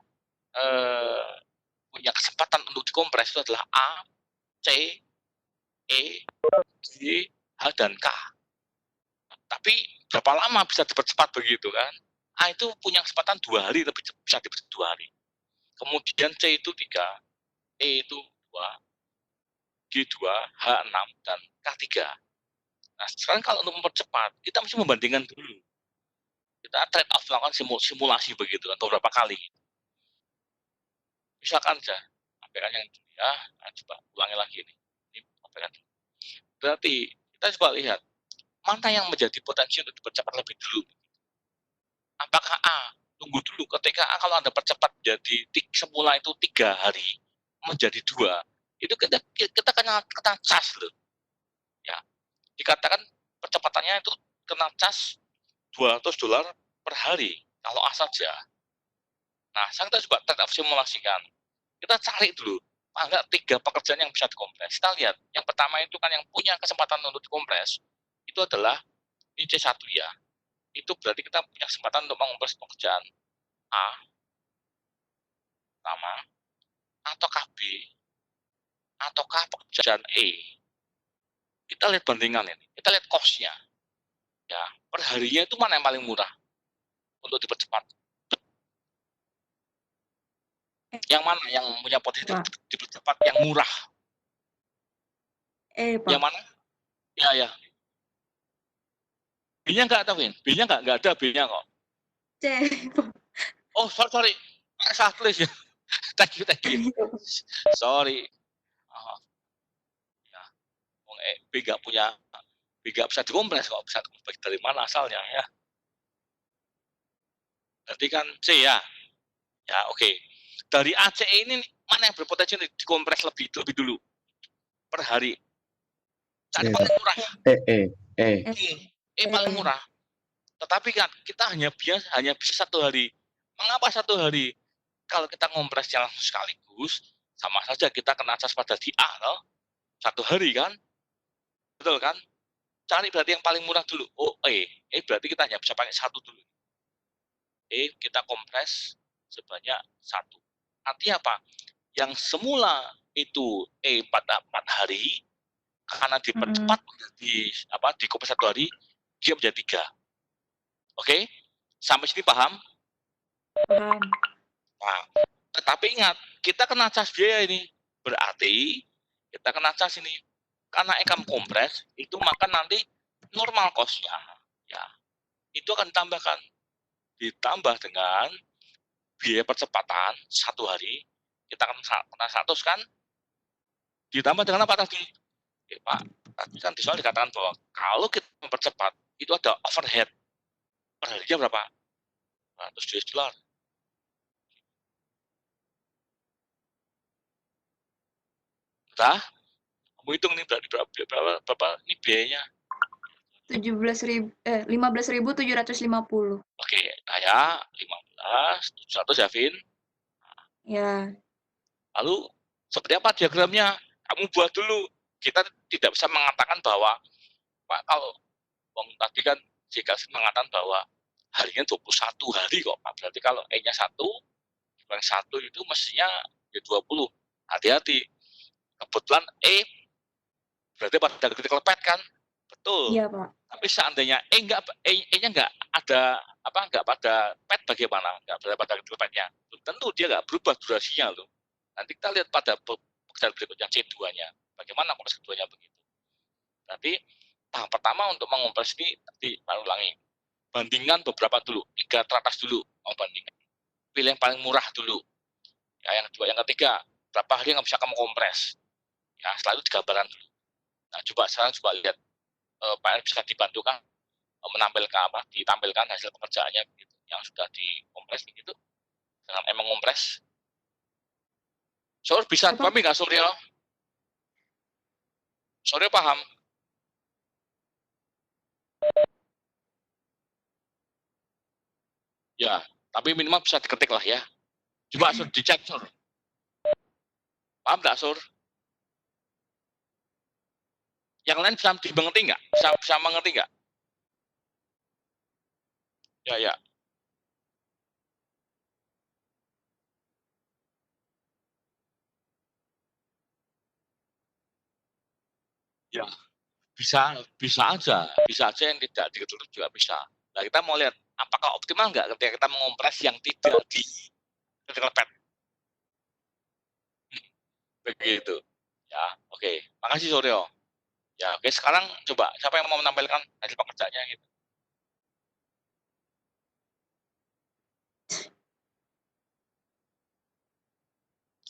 kesempatan untuk dikompres itu adalah A, C, E, G, H, dan K. Tapi berapa lama bisa dipercepat begitu kan? A itu punya kesempatan 2 hari lebih bisa dipercepat 2 hari. Kemudian C itu 3, E itu 2, G 2, H 6, dan K 3. Nah, sekarang kalau untuk mempercepat, kita mesti membandingkan dulu. Kita trade off melakukan simulasi begitu kan, beberapa kali. Misalkan saja, sampaikan yang dulu ya, nah, coba ulangi lagi ini. Ini sampaikan dulu. Berarti kita coba lihat mana yang menjadi potensi untuk dipercepat lebih dulu. Apakah A tunggu dulu ketika A kalau Anda percepat jadi semula itu 3 hari menjadi 2, itu kita kena cas loh. Ya. Dikatakan percepatannya itu kena cas $200 per hari kalau A saja. Nah, sekarang kita coba tetap simulasikan. Kita cari dulu, ada 3 pekerjaan yang bisa dikompres. Kita lihat, yang pertama itu kan yang punya kesempatan untuk dikompres, itu adalah ini C1 ya. itu berarti kita punya kesempatan untuk mengompres pekerjaan A pertama, ataukah B, ataukah pekerjaan E. Kita lihat bandingan ini, kita lihat cost-nya. Ya, per harinya itu mana yang paling murah untuk dipercepat? Yang mana yang punya potensi Pak. dipercepat yang murah? Pak. Yang mana? Ya. B-nya nggak ada, Win. B-nya nggak ada B-nya kok. C. Oh, sorry. Salah tulis ya. Thank you. Sorry. Ya. B nggak punya, B nggak bisa dikompres kok. Bisa dikompres dari mana asalnya ya? Berarti kan C ya. Ya, oke. Dari ACE ini mana yang berpotensi dikompres lebih dulu per hari? Cari paling murah. Paling murah. Tetapi kan kita hanya bisa 1 hari. Mengapa 1 hari? Kalau kita ngompres yang sekaligus, sama saja kita kena cas pada di A, loh. 1 hari kan? Betul kan? Cari berarti yang paling murah dulu. Oh, berarti kita hanya bisa pakai 1 dulu. Kita kompres sebanyak 1. Artinya apa? Yang semula itu pada 4 hari, karena dipercepat menjadi dikompres 1 hari, dia menjadi 3. Oke? Sampai sini paham? Paham. Nah, tetapi ingat, kita kena cas biaya ini. Berarti kita kena cas ini. Karena ekam kompres, itu maka nanti normal cost-nya. Ya, itu akan ditambah dengan biaya percepatan 1 hari. Kita akan kena 100 kan? Ditambah dengan apa tadi? Pak, tadi kan di soal dikatakan bahwa kalau kita mempercepat, itu ada overhead. Per harinya berapa? $100. Udah? Kamu hitung nih berarti berapa ini biayanya? 15.750. Oke, saya 15.700 ya, Vin. Ya. Lalu seperti apa diagramnya? Kamu buat dulu. Kita tidak bisa mengatakan bahwa Pak, kalau tadi kan jika mengatakan bahwa harinya 21 hari kok, Pak. Berarti kalau E-nya 1, dibanding 1 itu mestinya ya 20. Hati-hati. Kebetulan E berarti pada critical path kan? Betul. Iya, Pak. Tapi seandainya E-nya nggak ada nggak pada path bagaimana? Nggak pada critical path-nya. Tentu dia nggak berubah durasinya loh. Nanti kita lihat pada pekerjaan berikutnya C2-nya. Bagaimana kompres keduanya begitu. Berarti tahap pertama untuk mengompres ini tadi ulangi. Bandingkan beberapa dulu, 3 teratas dulu mau bandingkan. Pilih yang paling murah dulu. Ya, yang kedua, yang ketiga, berapa hari yang bisa kamu kompres. Ya, setelah itu digambarkan dulu. Nah, sekarang lihat Pak bisa dibantukan ditampilkan hasil pekerjaannya begitu, yang sudah dikompres begitu dengan emang ngompres. Sur bisa pahami nggak Suryo? Suryo paham? Ya, tapi minimal bisa diketik lah ya. Coba Sur dicek Sur. Paham nggak Sur? Yang lain bisa dimengerti nggak? Bisa mengerti nggak? Ya. Ya, bisa aja yang tidak diketutup juga bisa. Nah, kita mau lihat apakah optimal nggak ketika kita mengompres yang tidak di critical path. Begitu. Ya, oke. Makasih Suryo. Ya, oke. Sekarang coba siapa yang mau menampilkan hasil pekerjaannya gitu.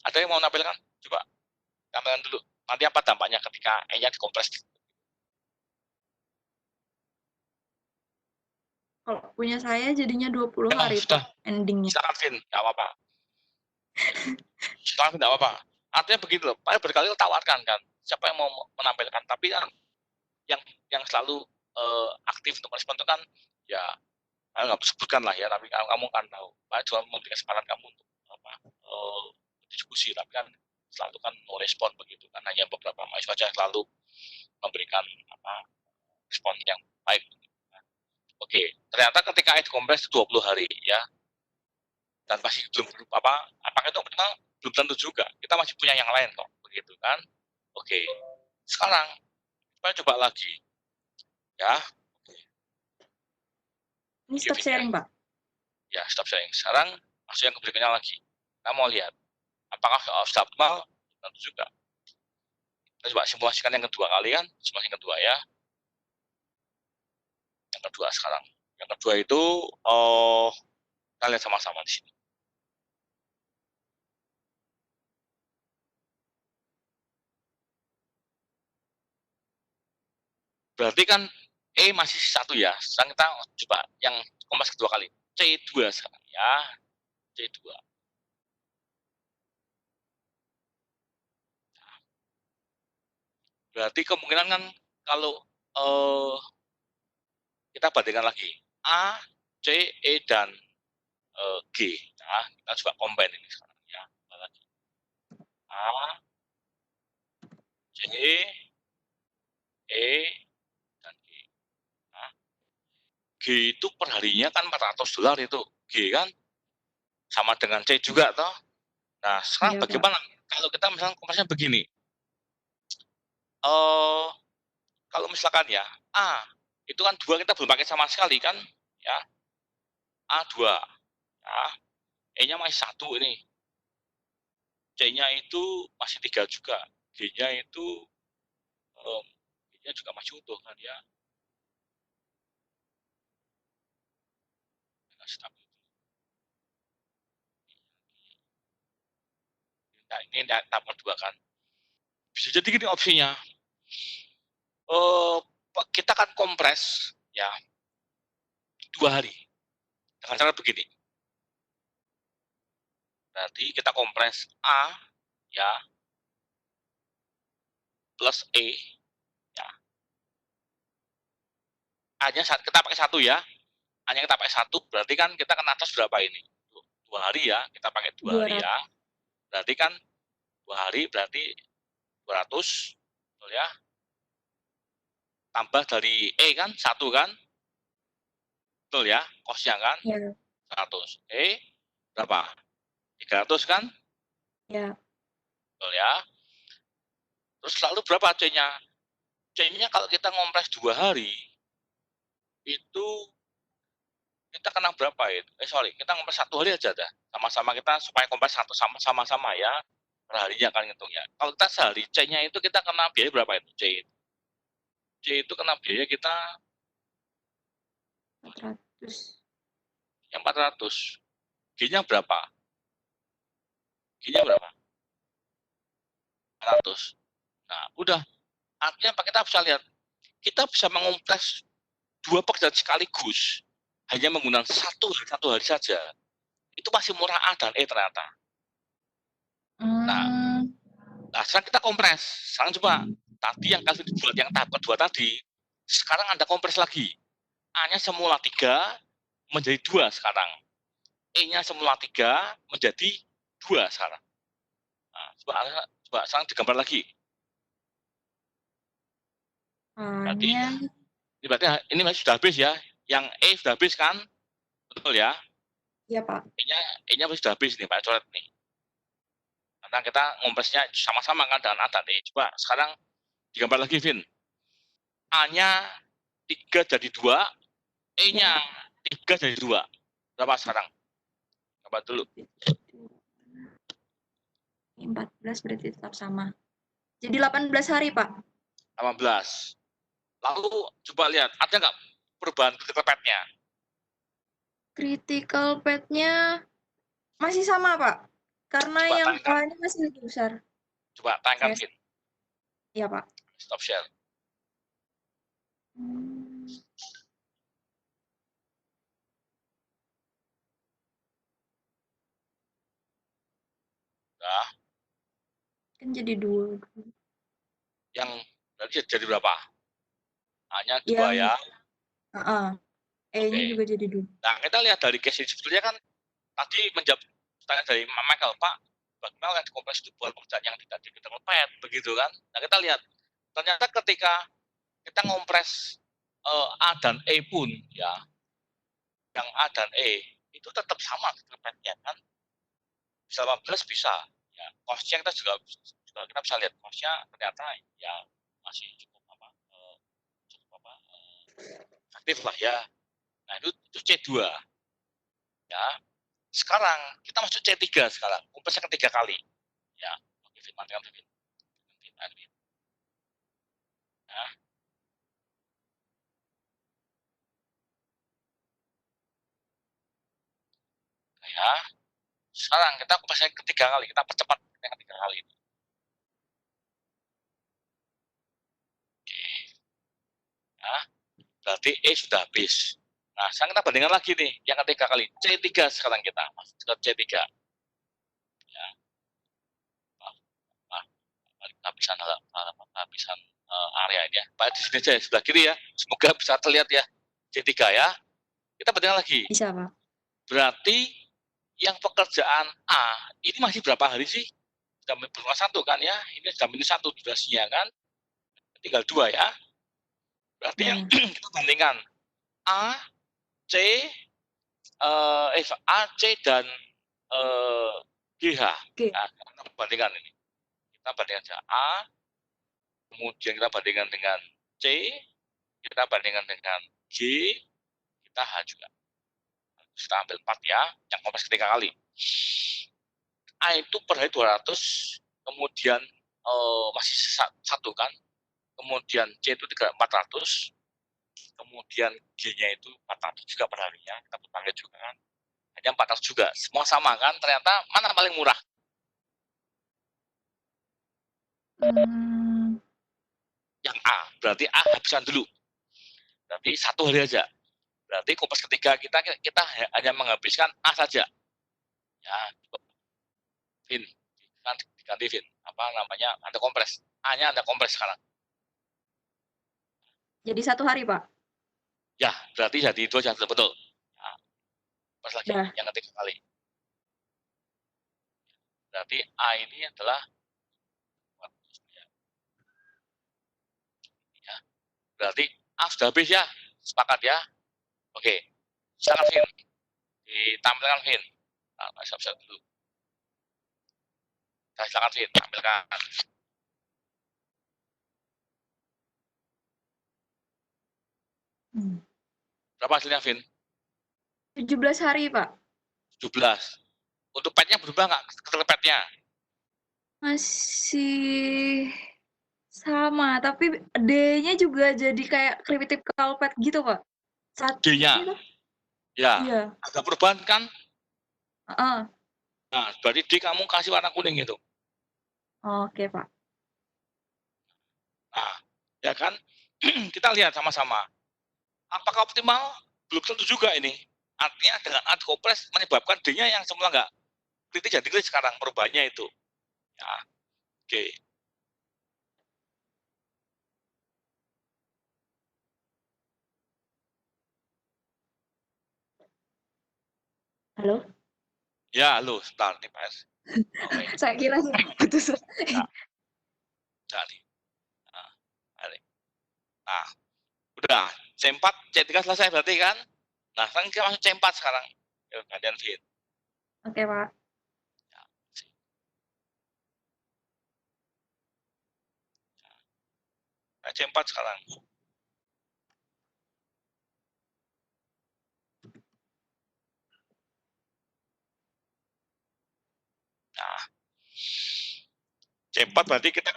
Ada yang mau menampilkan? Coba tampilkan dulu. Nanti apa dampaknya ketika E-nya dikompres? Kalau punya saya jadinya 20 hari sudah. Pak endingnya. Silakan Vin, nggak apa-apa. Silakan nggak apa-apa. Artinya begitu loh. Pak berkali-kali tawarkan kan. Siapa yang mau menampilkan? Tapi kan yang selalu aktif untuk merespon itu kan ya nggak sebutkan lah ya, tapi kamu kan tahu. Pak cuma memberikan kesempatan kamu untuk diskusi, tapi kan selalu kan no respon begitu kan, hanya beberapa mahasiswa saja selalu memberikan respon yang baik. Oke, ternyata ketika dikompres 20 hari ya, dan masih belum apakah itu optimal? Belum tentu juga. Kita masih punya yang lain kok, begitu kan? Oke, sekarang kita coba lagi ya. Ini stop sharing, Pak. Ya, stop sharing. Sekarang masuk yang berikutnya lagi. Kita mau lihat apakah sudah optimal? Tentu juga. Kita coba simulasikan yang kedua kali kan, simulasi yang kedua ya. Yang kedua sekarang. Yang kedua itu kita lihat sama-sama di sini. Berarti kan E masih 1 ya. Sekarang kita coba yang kompres kedua kali. C2 sekarang ya. C2. Berarti kemungkinan kan kalau kita bandingkan lagi A, C, E, dan G. Nah, kita coba combine ini sekarang ya. Lagi. A, C, E, dan G. Nah, G itu perharinya kan $400 itu. G kan sama dengan C juga toh. Nah, sekarang Iya, bagaimana kalau kita misalnya kompresnya begini? Kalau misalkan ya A itu kan 2 kita belum pakai sama sekali kan ya. A2 ya. E-nya masih 1 ini. C-nya itu masih 3 juga. G-nya itu G-nya juga masih utuh kan ya. Nah, ini tahap kedua kan. Bisa jadi gini opsinya. Kita kan kompres ya 2 hari dengan cara begini. Berarti kita kompres A ya plus E ya. A-nya kita pakai 1 ya. A-nya kita pakai 1 berarti kan kita kena atas berapa ini? 2 hari ya, kita pakai 2 hari ya. Berarti kan 2 hari berarti 200 betul ya. Tambah dari E kan 1 kan? Betul ya, kosnya kan? Iya. 100. E berapa? 300 kan? Iya. Betul ya. Terus lalu berapa C-nya? C-nya kalau kita ngompres 2 hari itu kita kena berapa itu? Kita ngompres 1 hari aja dah. Sama-sama kita supaya kompres sama-sama ya. Perharinya kan ngitungnya. Kalau kita sehari C-nya itu kita kena biaya berapa itu? C itu kena biaya kita 400. yang 400. G-nya berapa? G-nya berapa? 400. Nah, udah. Artinya apa kita bisa lihat? Kita bisa mengompres 2 pekerjaan sekaligus hanya menggunakan satu hari saja. Itu masih murah A dan E ternyata. Nah, sekarang kita kompres. Sekarang coba tadi yang kalian dibuat yang tahap kedua tadi, sekarang Anda kompres lagi. A-nya semula 3 menjadi 2 sekarang. E-nya semula 3 menjadi 2 sekarang. Nah, coba sekarang digambar lagi. Berarti ini masih sudah habis ya. Yang E sudah habis kan? Betul ya? Iya, Pak. E-nya sudah habis nih Pak coret nih. Karena kita ngompresnya sama-sama kan dengan A dan E. Coba sekarang digambar lagi, Vin. A-nya 3 jadi 2, E-nya 3 jadi 2. Berapa sekarang? Gambar dulu. 14 berarti tetap sama. Jadi 18 hari, Pak. 18. Lalu coba lihat, ada nggak perubahan critical path-nya? Critical path-nya masih sama, Pak. Karena Coba yang tayangkan. A-nya masih lebih besar. Coba tayangkan, Vin. Iya, Pak. Stop share. Nah, Kan jadi 2. yang berarti jadi berapa? A-nya 2 ya. E-nya juga jadi 2. Nah, kita lihat dari case ini sebetulnya kan tadi menjawab pertanyaan dari Michael, Pak, bagaimana kan dikompres itu buat pekerjaan yang tidak di critical path, begitu kan? Nah, kita lihat ternyata ketika kita ngompres A dan E pun ya yang A dan E itu tetap sama kepetnya kan, bisa 18 bisa. Ya, cost-nya kita juga kita bisa lihat cost-nya ternyata ya masih cukup aktif lah ya. Nah itu C2 ya. Sekarang kita masuk C3 sekarang, kompresnya ketiga kali ya. Oke, matikan Vin. Nah, ya. Sekarang kita kompresnya ketiga kali, kita percepat yang ketiga kali. Oke. Ya, berarti E sudah habis. Nah, sekarang kita bandingkan lagi nih, yang ketiga kali, C3 sekarang kita, masuk ke C3. Ya. Habisan area ini ya. Pak di sini aja sebelah kiri ya. Semoga bisa terlihat ya. C3 ya. Kita bandingkan lagi. Bisa, Pak. Berarti yang pekerjaan A ini masih berapa hari sih? Sudah berkurang 1 kan ya? Ini sudah -1 durasinya kan? Tinggal 2 ya. Berarti yang kita bandingkan A, C, A, C dan GH. Nah, kita bandingkan ini. Kita bandingkan saja A, kemudian kita bandingkan dengan C, kita bandingkan dengan G, kita H juga. Kita ambil 4 ya, yang kompres ketiga kali. A itu per hari 200, kemudian masih 1 kan, kemudian C itu 400, kemudian G-nya itu 400 juga per harinya, kita pakai juga kan, hanya 400 juga, semua sama kan, ternyata mana paling murah? Yang A, berarti A habisan dulu, berarti 1 hari aja, berarti kompres ketiga kita hanya menghabiskan A saja, ya, Vin, kan diganti Vin, apa namanya, ada kompres, A-nya ada kompres sekarang. Jadi 1 hari, Pak? Ya, berarti jadi 2 jam, betul. Ya, pas lagi Nah. yang ketiga kali. Berarti A ini adalah ya. Berarti A sudah habis ya, sepakat ya. Oke, silakan Vin, ditampilkan Vin. Nah, siap-siap dulu. Silakan Vin, tampilkan. Berapa hasilnya Vin? 17 hari, Pak. 17. Untuk petnya berubah nggak? Petnya? Masih sama, tapi D-nya juga jadi kayak tipikal pet gitu, Pak. D-nya? Ya, iya. ada perubahan kan? Heeh. Nah, berarti D kamu kasih warna kuning itu. Oke, Pak. Nah, ya kan? Kita lihat sama-sama. Apakah optimal? Belum tentu juga ini. Artinya dengan ad kompres menyebabkan D-nya yang semula nggak kritis jadi kritis sekarang perubahannya itu. Ya, oke. Halo? Ya, halo, sebentar nih Pak. Saya kira putus. Nah, nah, udah C4, C3 selesai berarti kan? Nah, sekarang kita masuk C4 sekarang. Ya, gantian Vin. Oke, Pak. Nah, C4 sekarang. Nah, C4 berarti kita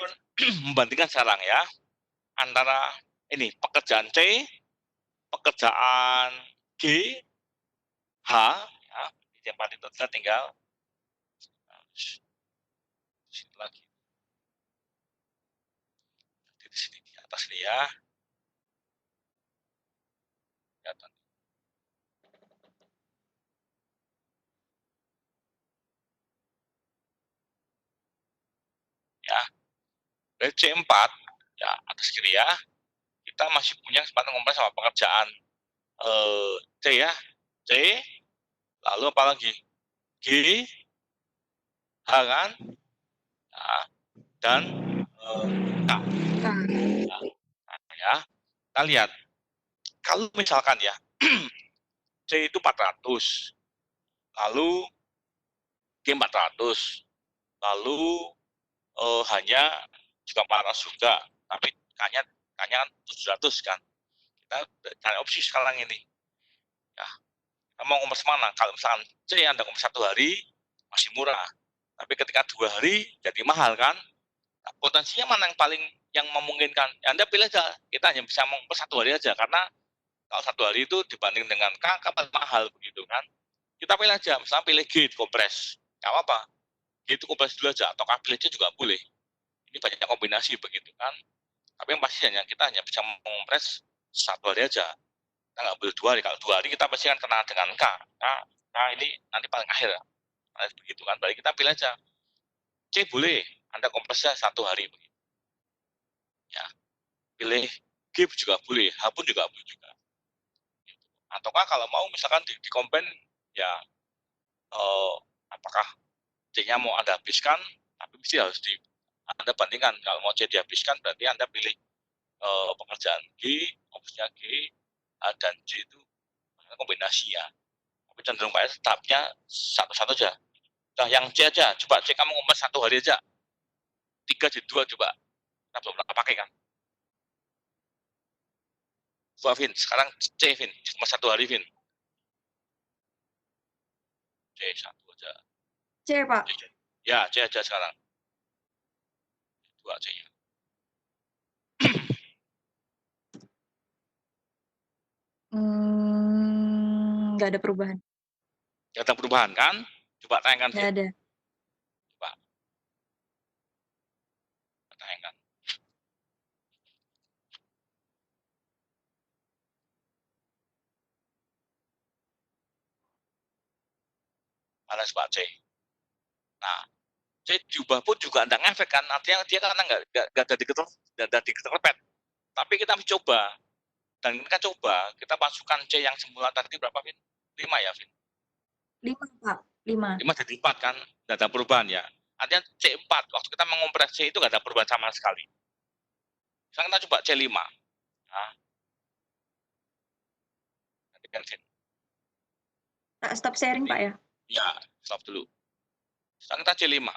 membandingkan sekarang ya. Antara ini pekerjaan C, pekerjaan G, H, ya, di C4 itu kita tinggal sini lagi. Di sini di atas ini ya. Kelihatan. Ya. Dari C4 ya atas kiri ya. Kita masih punya kesempatan kompres sama pekerjaan C ya. C, lalu apa lagi? G, H kan? Nah, dan K. Nah, ya, kita lihat. Kalau misalkan ya, C itu 400, lalu G 400, lalu hanya juga 400 juga, tapi K-nya kan 700 kan. Kita cari opsi sekarang ini. Ya, kita mau ngompres mana? Kalau misalkan C Anda ngompres 1 hari masih murah, tapi ketika 2 hari jadi mahal kan. Nah, potensinya mana yang memungkinkan? Ya, Anda pilih aja. Kita hanya bisa ngompres 1 hari aja, karena kalau 1 hari itu dibanding dengan K paling mahal begitu kan. Kita pilih aja, misalnya pilih G kompres, nggak apa-apa. G itu kompres dulu aja, atau pilih C juga boleh. Ini banyak kombinasi begitu kan. Tapi yang pasti kita hanya bisa mengompres 1 hari aja. Kita nggak boleh 2 hari. Kalau 2 hari kita pasti akan kena dengan K. Nah ini nanti paling akhir. Nah, begitu kan. Berarti kita pilih aja. C boleh, Anda kompresnya 1 hari begitu. Ya. Pilih G juga boleh, H pun juga boleh juga. Ataukah kalau mau misalkan di combine ya apakah C-nya mau Anda habiskan, tapi mesti harus Anda bandingkan. Kalau mau C dihabiskan berarti Anda pilih pekerjaan G, opsinya G, A dan C itu kombinasi ya. Tapi cenderung Pak tetapnya satu-satu aja. Nah, yang C aja, coba C kamu ngompres 1 hari aja. 3 jadi 2 coba. Kita belum pernah pakai kan. Coba Vin, sekarang C Vin, cuma 1 hari Vin. C 1 aja. C, Pak. Ya, C aja sekarang. 2 C-nya. Nggak ada perubahan. Nggak ada perubahan kan? Coba tanyakan Nggak Vin. ada. Coba. Tanyakan. Mana coba C. Nah, C diubah pun juga nggak ngefek kan, artinya dia karena nggak ada diketerpet. Tapi kita mencoba, dan kita coba, kita masukkan C yang semula tadi berapa Vin? 5 ya Vin? 5, Pak. 5. 5 jadi 4 kan, nggak ada perubahan ya. Artinya C4, waktu kita mengompres C itu nggak ada perubahan sama sekali. Sekarang kita coba C5. Nah, nanti kan Vin. Stop sharing, Pak ya. Ya, stop dulu. Sekarang kita C5.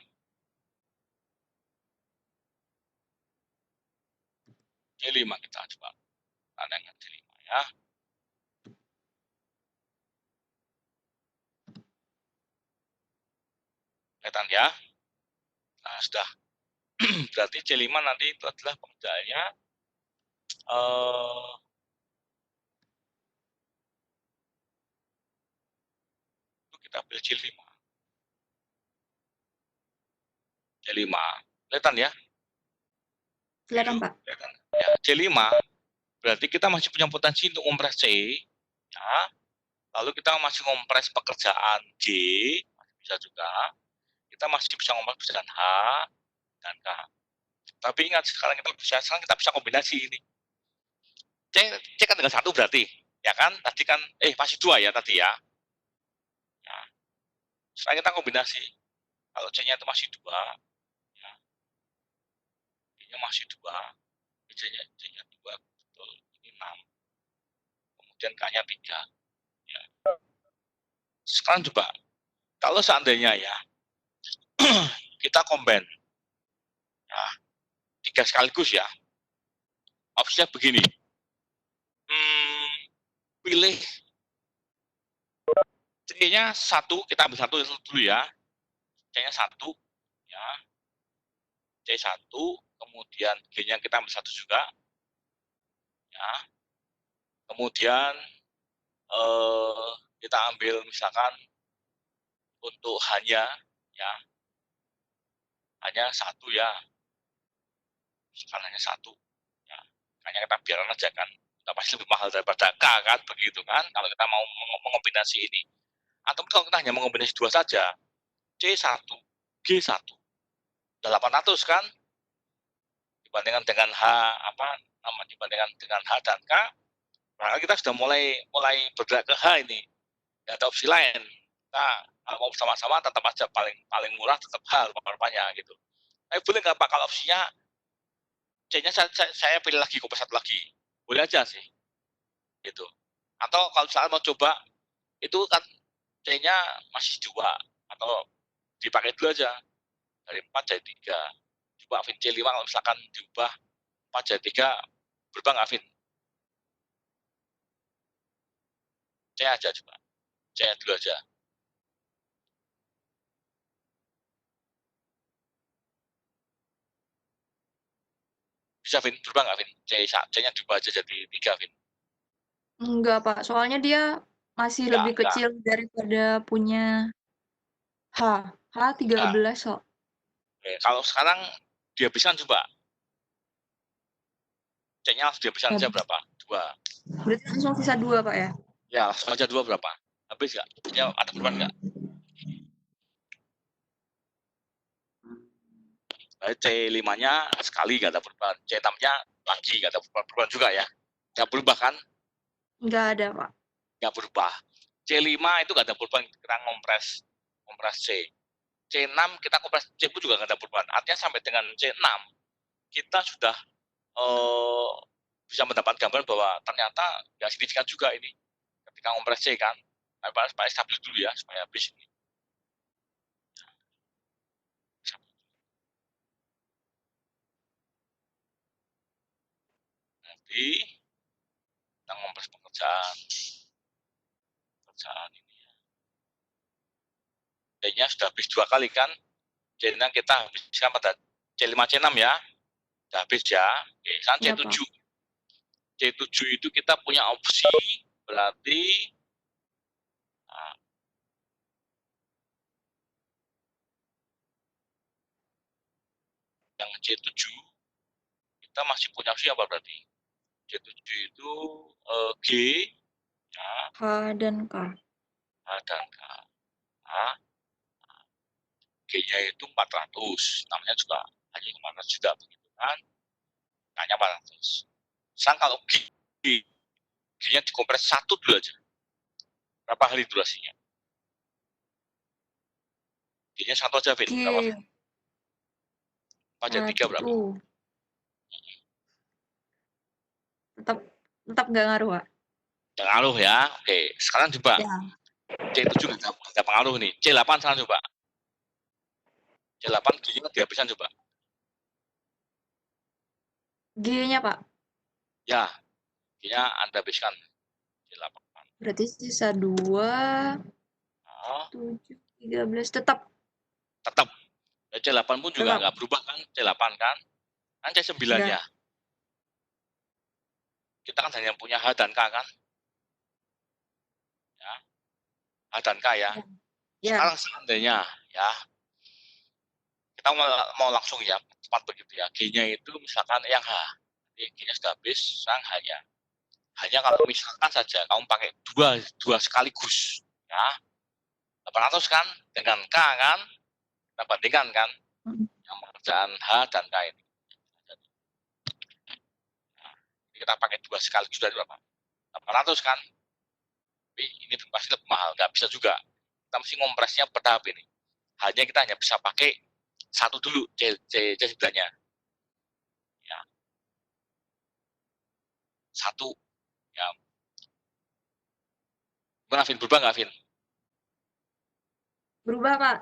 C5 kita coba. Tandangan C5 ya. Kelihatan ya. Nah, sudah. Berarti C5 nanti itu adalah pengerjaannya kita pilih C5. C5. Kelihatan ya? Kelihatan, Pak. Kelihatan. Ya, C5 berarti kita masih punya potensi untuk ngompres C. Ya. Lalu kita masih ngompres pekerjaan G, masih bisa juga. Kita masih bisa ngompres pekerjaan H dan K. Tapi ingat sekarang kita bisa kombinasi ini. C kan dengan 1 berarti, ya kan? Tadi kan masih 2 ya tadi ya. Ya. Sekarang kita kombinasi. Kalau C-nya itu masih 2, ya. B-nya masih 2, C-nya 2, betul. Ini 6. Kemudian K-nya 3. Ya. Sekarang coba, kalau seandainya ya, kita combine. Ya, 3 sekaligus ya. Opsinya begini. Pilih C-nya 1, kita ambil 1 dulu ya. C-nya 1, ya. C1, kemudian G-nya kita ambil 1 juga. Ya. Kemudian kita ambil misalkan untuk hanya 1 ya. Misalkan hanya 1. Ya. Hanya kita biarkan aja kan. Kita pasti lebih mahal daripada K kan, begitu kan, kalau kita mau mengombinasi ini. Atau kalau kita hanya mengombinasi 2 saja, C1, G1, 800 kan, dibandingkan dengan dibandingkan dengan H dan K, maka kita sudah mulai bergerak ke H ini. Tidak ada opsi lain. Nah, kalau mau bersama-sama tetap aja paling murah tetap H rupa-rupanya gitu. Tapi boleh nggak Pak kalau opsinya C-nya saya pilih lagi, kompres 1 lagi. Boleh aja sih. Gitu. Atau kalau misalnya mau coba itu kan C-nya masih 2 atau dipakai dulu aja dari 4 jadi 3. Coba Vin C5 kalau misalkan diubah 4 jadi 3 berubah nggak Vin? C aja coba. C dulu aja. Bisa Vin, berubah nggak Vin? C-nya diubah aja jadi 3 Vin. Enggak, Pak. Soalnya dia masih lebih Enggak. kecil daripada punya H. H Nah, 13 kok. oke. Kalau sekarang dihabiskan coba. C-nya harus dihabiskan aja berapa? 2. Berarti langsung sisa 2, Pak ya? Ya, langsung aja 2 berapa? Habis nggak? C-nya ada perubahan nggak? C5-nya sekali nggak ada perubahan. C6-nya lagi nggak ada perubahan juga ya. Nggak berubah kan? Nggak ada, Pak. Nggak berubah. C5 itu nggak ada perubahan, kita kompres C. C6 kita kompres C pun juga nggak ada perubahan. Artinya sampai dengan C6 kita sudah bisa mendapat gambaran bahwa ternyata nggak signifikan juga ini ketika kompres C kan. Supaya stabil dulu ya, supaya habis ini. Nanti kita ngompres pekerjaan ini ya. C-nya sudah habis 2 kali kan. C6 kita habiskan pada C5 C6 ya. Sudah habis ya. Oke, sekarang Iya, C7. Pak. C7 itu kita punya opsi berarti yang C7 kita masih punya opsi apa berarti? C7 itu G ya, H dan K. H dan K. Nah, G-nya itu 400, namanya juga hanya 400 juta begitu kan? Hanya 400. Sekarang kalau G-nya dikompres 1 dulu aja. Berapa hari durasinya? G-nya 1 aja, Vin. Berapa, Vin? 4 jadi 3 berapa? Tetap nggak ngaruh, Pak. Nggak ngaruh ya. Oke, sekarang coba. Ya. C7 nggak pengaruh nih. C8 sekarang coba. C8 G-nya dihabiskan coba. G-nya, Pak. Ya, G-nya Anda habiskan. C8. Berarti sisa 2, 7, 13. Tetap. Ya, C8 pun juga Tetap. nggak berubah kan. C8 kan. Kan C9-nya. Kita kan hanya punya H dan K kan. Ya. H dan K ya. Ya. Sekarang seandainya ya. Kita mau langsung ya. Cepat begitu ya. G-nya itu misalkan yang H. Jadi G-nya sudah habis, sekarang H-nya. Hanya kalau misalkan saja kamu pakai dua sekaligus. Ya. 800 kan dengan K kan. Kita bandingkan kan. Yang pekerjaan H dan K ini. Kita pakai 2 sekaligus dari berapa? 800 kan? Tapi ini pasti lebih mahal, nggak bisa juga. Kita mesti ngompresnya bertahap ini. Kita hanya bisa pakai 1 dulu C9-nya. Ya. 1. Ya. Gimana, Vin? Berubah nggak, Vin? Berubah, Pak.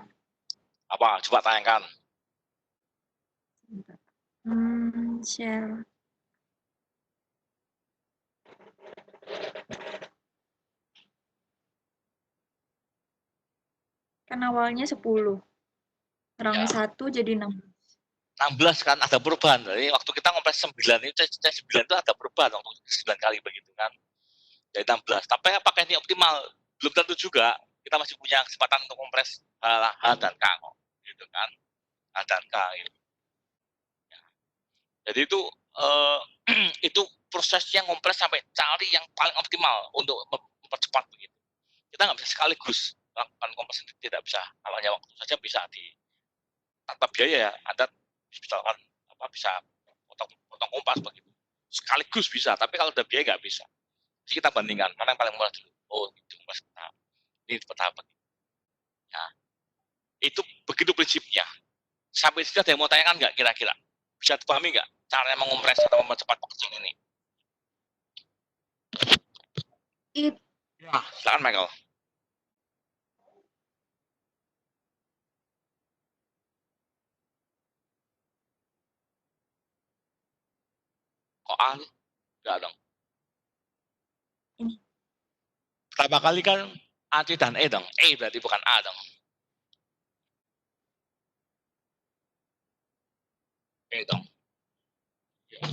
Apa? Coba tayangkan. Share. Kan awalnya 10. Kurangnya 1 jadi 16. 16 kan ada perubahan. Jadi waktu kita ngompres 9 itu C9 itu ada perubahan waktu 9 kali begitu kan. Jadi 16. Tapi apakah ini optimal? Belum tentu juga. Kita masih punya kesempatan untuk kompres H dan K kok. Gitu kan. H dan K gitu. Ya. Jadi itu itu prosesnya ngompres sampai cari yang paling optimal untuk mempercepat begitu. Kita nggak bisa sekaligus melakukan kompres, tidak bisa. Kalau hanya waktu saja bisa tanpa biaya ya. Anda misalkan bisa potong kompas begitu. Sekaligus bisa, tapi kalau udah biaya nggak bisa. Jadi kita bandingkan mana yang paling murah dulu. Oh, itu kompas bertahap. Ini bertahap begitu. Ya. Itu begitu prinsipnya. Sampai sini ada yang mau tanyakan nggak kira-kira? Bisa dipahami nggak caranya mengompres atau mempercepat pekerjaan ini? Ya, silakan Michael. Kok A? Enggak dong. Ini. Pertama kali kan A, C, dan E dong. E berarti bukan A dong. E dong. Ya.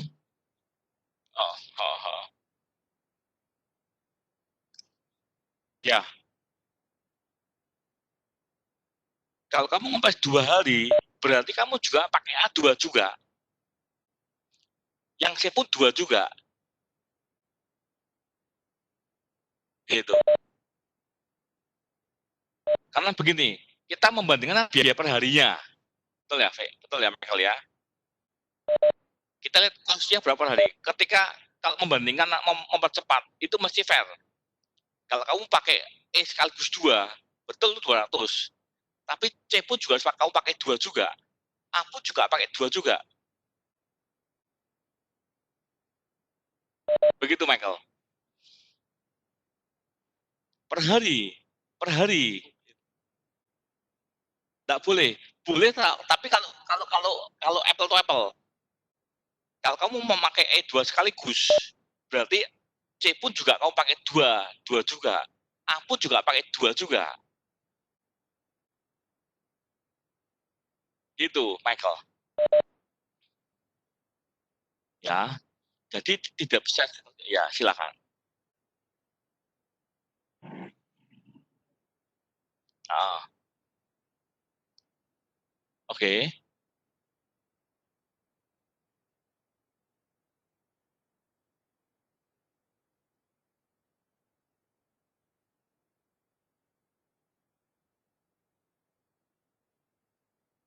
Oh, oh, oh. Ya, kalau kamu ngempes 2 hari, berarti kamu juga pakai A2 juga. Yang C pun 2 juga. Gitu. Karena begini, kita membandingkan biaya per harinya. Betul ya, Fe? Betul ya, Michael ya? Kita lihat kosnya berapa per hari. Ketika kalau membandingkan mempercepat, itu mesti fair. Kalau kamu pakai E sekaligus 2, betul itu 200. Tapi C pun juga kamu pakai 2 juga. A pun juga pakai 2 juga. Begitu, Michael. Per hari. Per hari. Nggak boleh. Boleh, tapi kalau apple to apple. Kalau kamu memakai E2 sekaligus, berarti C pun juga kamu pakai 2 juga. A pun juga pakai 2 juga. Gitu, Michael. Ya, jadi tidak bisa. Ya, silakan. Ah, oke.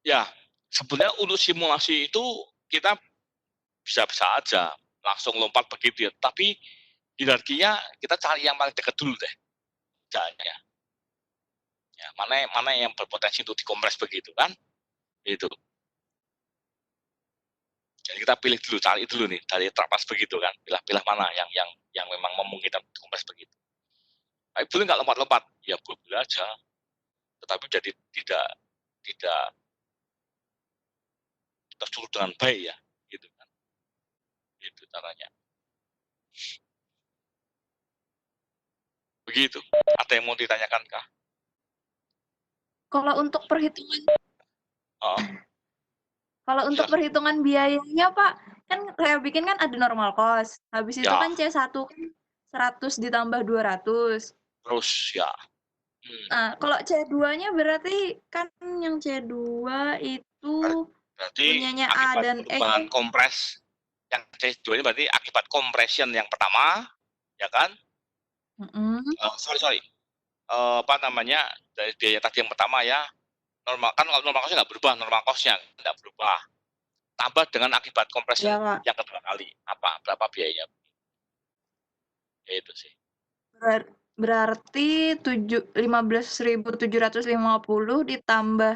Ya, sebenarnya untuk simulasi itu kita bisa-bisa aja langsung lompat begitu ya. Tapi hierarkinya kita cari yang paling dekat dulu deh. Caranya. Ya, mana yang berpotensi untuk dikompres begitu kan? Itu. Jadi kita pilih dulu, cari dulu nih dari trapas begitu kan. Pilih mana yang memang memungkinkan dikompres begitu. Tapi boleh nggak lompat-lompat? Ya boleh aja. Tetapi jadi tidak tersulut dengan baik ya, gitu kan. Itu caranya. Begitu. Ada yang mau ditanyakan kah? Kalau untuk perhitungan Oh, Kalau untuk silakan. perhitungan biayanya, Pak, kan saya bikin kan ada normal cost. Habis itu Ya, kan C1 kan 100 ditambah 200. terus ya. Nah, kalau C2-nya berarti kan yang C2 itu Berarti punyanya A akibat dan perubahan E. kompres yang C2 ini berarti akibat compression yang pertama, ya kan? Sorry. Apa namanya, dari biaya tadi yang pertama ya, normal kan kalau normal cost-nya nggak berubah, normal cost-nya nggak berubah. Tambah dengan akibat compression Ya, Pak. yang kedua kali. Berapa biayanya? Ya itu sih. Berarti 15.750 ditambah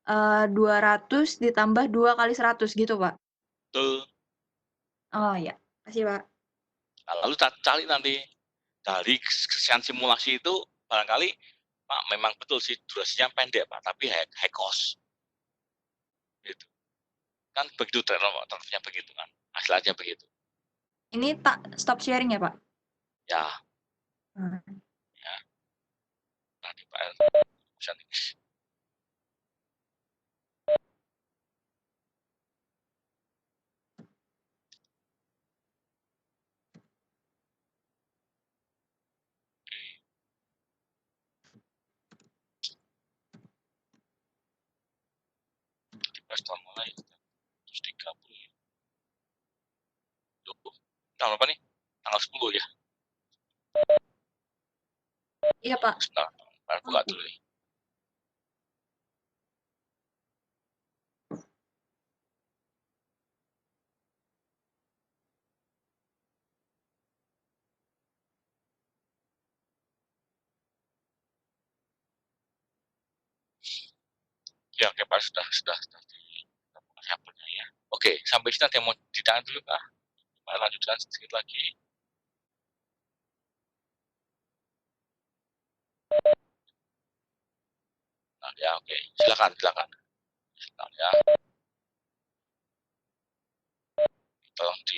200 ditambah 2 kali 100 gitu, Pak? Betul. Oh, ya. Kasih, Pak. Nah, lalu cari nanti dari kesekian simulasi itu barangkali Pak memang betul sih durasinya pendek Pak, tapi high cost. Gitu. Kan begitu trade-off-nya begitu kan. Hasilnya begitu. Ini tak stop sharing ya, Pak? Ya. Hmm. Ya. Nanti Pak bisa nih. Setelah mulai 130 ya. Tanggal apa nih? Tanggal 10 ya. Iya, Pak. Sebentar, buka dulu nih. Ya, oke Pak, sudah di sampelnya ya. Oke, sampai sini ada yang mau ditanya dulu Pak? Pak lanjutkan sedikit lagi. Nah, ya oke, silakan. Silakan ya. Tolong di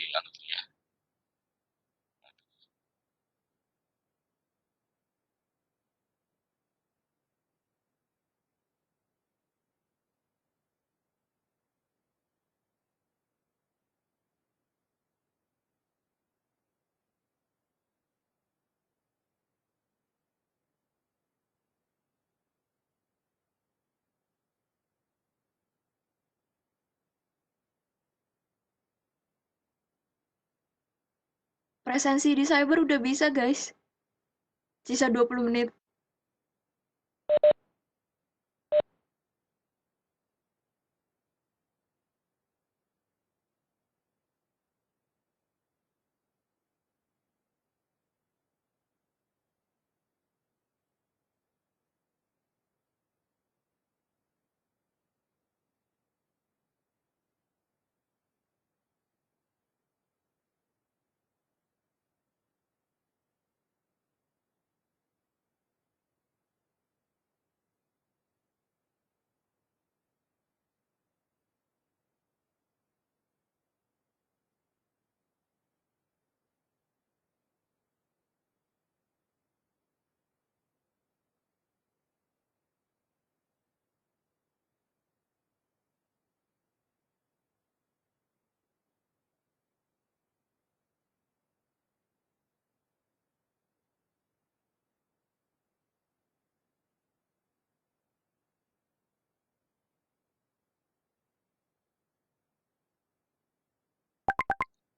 Presensi di cyber udah bisa, guys. Sisa 20 menit.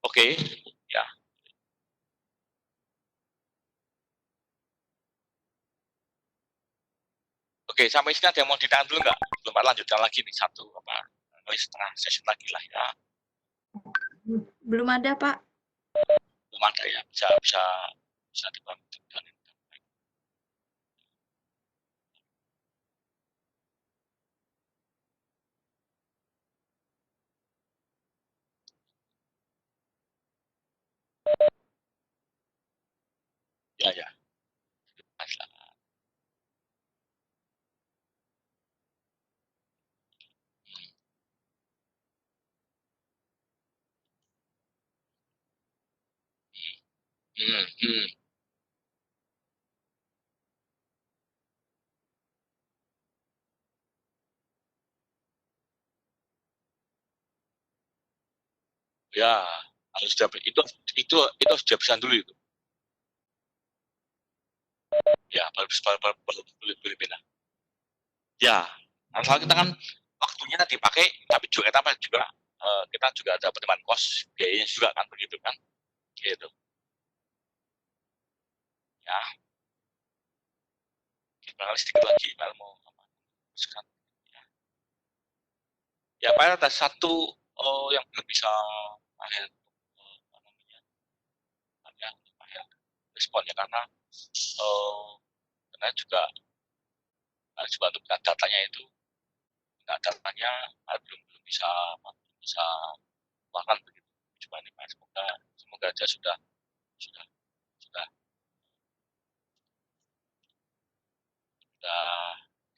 Oke, ya. Oke, sampai sini ada yang mau ditahan dulu nggak? Belum Pak, lanjutkan lagi nih satu setengah sesi lagi lah ya. Belum ada, Pak. Belum ada ya, bisa dibantu. Ya, ya. Hmm, hmm. Ya, harus itu harus dihabiskan dulu itu. Ya, baru boleh pindah. Ya, soal kita kan waktunya dipakai, tapi juga kita juga ada pertemuan kos biayanya juga kan begitu kan, gitu. Ya, barangkali sedikit lagi kalau mau teruskan. Ya, Pak ada satu yang belum bisa akhir apa namanya akhir responnya karena karena juga untuk datanya itu datanya belum bisa makan begitu. Coba nih Pak, semoga aja sudah sudah sudah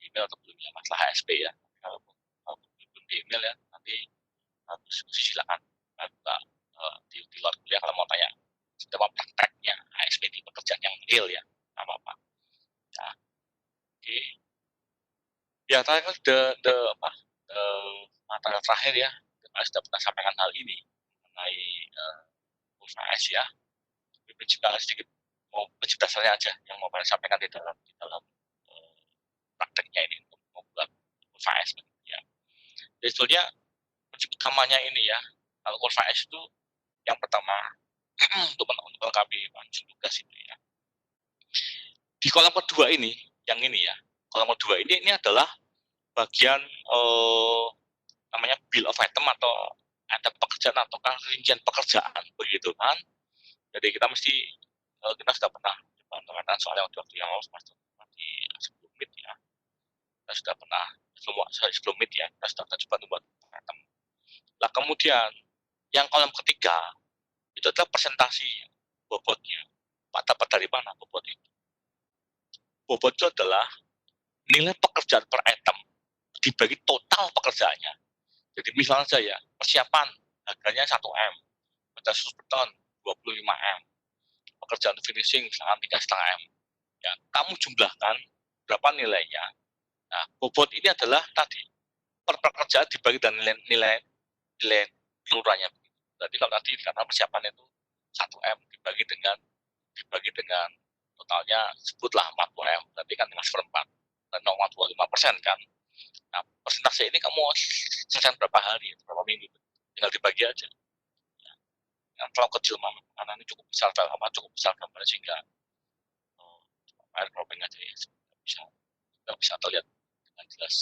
email atau belum ya masalah HSP ya. Kalau belum di email ya nanti diskusi silakan buka di luar kuliah kalau mau tanya tentang prakteknya HSP di pekerjaan yang real ya apa apa ya. Oke ya tadi kan materi terakhir ya kita sudah pernah sampaikan hal ini mengenai UVS ya. Tapi juga sedikit mau prinsip dasarnya aja yang mau saya sampaikan di dalam prakteknya ini untuk membuat UVS ya. Jadi sebetulnya prinsip utamanya ini ya kalau UVS itu yang pertama untuk melengkapi panjang tugas itu ya. Di kolom kedua ini, yang ini ya, kolom kedua ini adalah bagian namanya bill of item atau ada pekerjaan atau rincian pekerjaan begitu kan. Jadi kita mesti kita sudah pernah mengatakan soal yang waktu yang lalu di sebelum meet ya. Kita sudah pernah sebelum meet ya, kita sudah coba membuat item. Lah kemudian yang kolom ketiga itu adalah presentasi bobotnya. Pak dapat dari mana bobot itu? Bobot itu adalah nilai pekerjaan per item dibagi total pekerjaannya. Jadi misalnya saja persiapan harganya 1M, pada beton 25M, pekerjaan finishing misalkan 3,5M. Ya, kamu jumlahkan berapa nilainya. Nah, bobot ini adalah tadi per pekerjaan dibagi dan nilai kelurahannya. Berarti kalau tadi karena persiapan itu 1M dibagi dengan totalnya sebutlah 40M, berarti kan dengan seperempat, 0,25% kan. Nah, persentase ini kamu selesai berapa hari, berapa minggu, tinggal dibagi aja. yang terlalu kecil memang, karena ini cukup besar cukup besar gambarnya sehingga air cropping aja ya nggak bisa terlihat dengan jelas.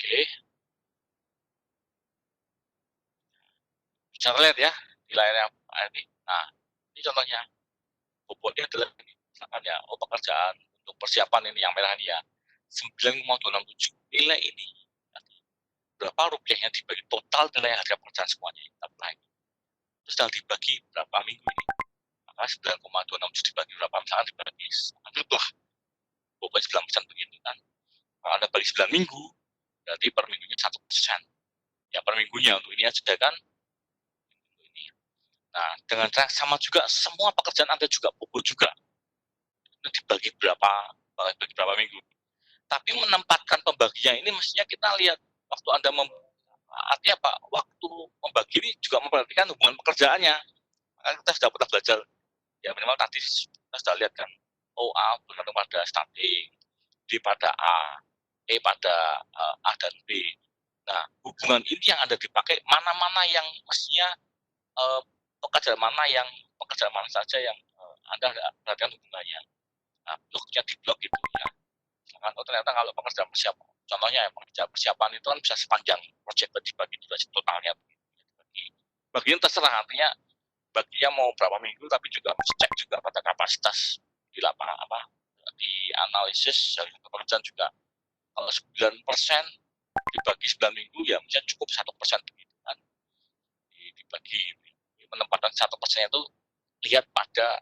Oke, bisa lihat ya di layarnya ini. Nah, ini contohnya bobotnya adalah ini, misalkan ya, pekerjaan untuk persiapan ini yang merah ini ya 9,267 nilai ini. Berapa rupiahnya dibagi total nilai harga pekerjaan semuanya kita mulai. Terus tinggal dibagi berapa minggu ini. Maka 9,267 dibagi berapa, misalkan dibagi anggaplah pokoknya 9% begitu kan. Kalau Anda bagi 9 minggu, berarti per minggunya 1%. Ya per minggunya untuk ini aja kan. Ini. Nah, dengan cara sama juga semua pekerjaan Anda juga bobot juga. Dibagi berapa minggu. Tapi menempatkan pembagian ini mestinya kita lihat waktu Anda artinya apa? Waktu membagi ini juga memperhatikan hubungan pekerjaannya. Maka kita sudah pernah belajar ya minimal tadi kita sudah lihat kan. A bergantung pada starting, B pada A, E pada A dan B. Nah, hubungan ini yang Anda dipakai mana-mana yang mestinya pekerjaan mana saja yang Anda perhatikan hubungannya. Nah, bloknya di blok itu ya. Misalkan, ternyata kalau pekerjaan persiapan, contohnya ya pekerjaan persiapan itu kan bisa sepanjang proyek dibagi durasi totalnya. Bagian terserah, artinya baginya mau berapa minggu, tapi juga cek juga pada kapasitas di lapangan di analisis dari pekerjaan juga. Kalau 9% dibagi 9 minggu ya misalnya cukup 1% begitu kan. Dibagi menempatkan 1% itu lihat pada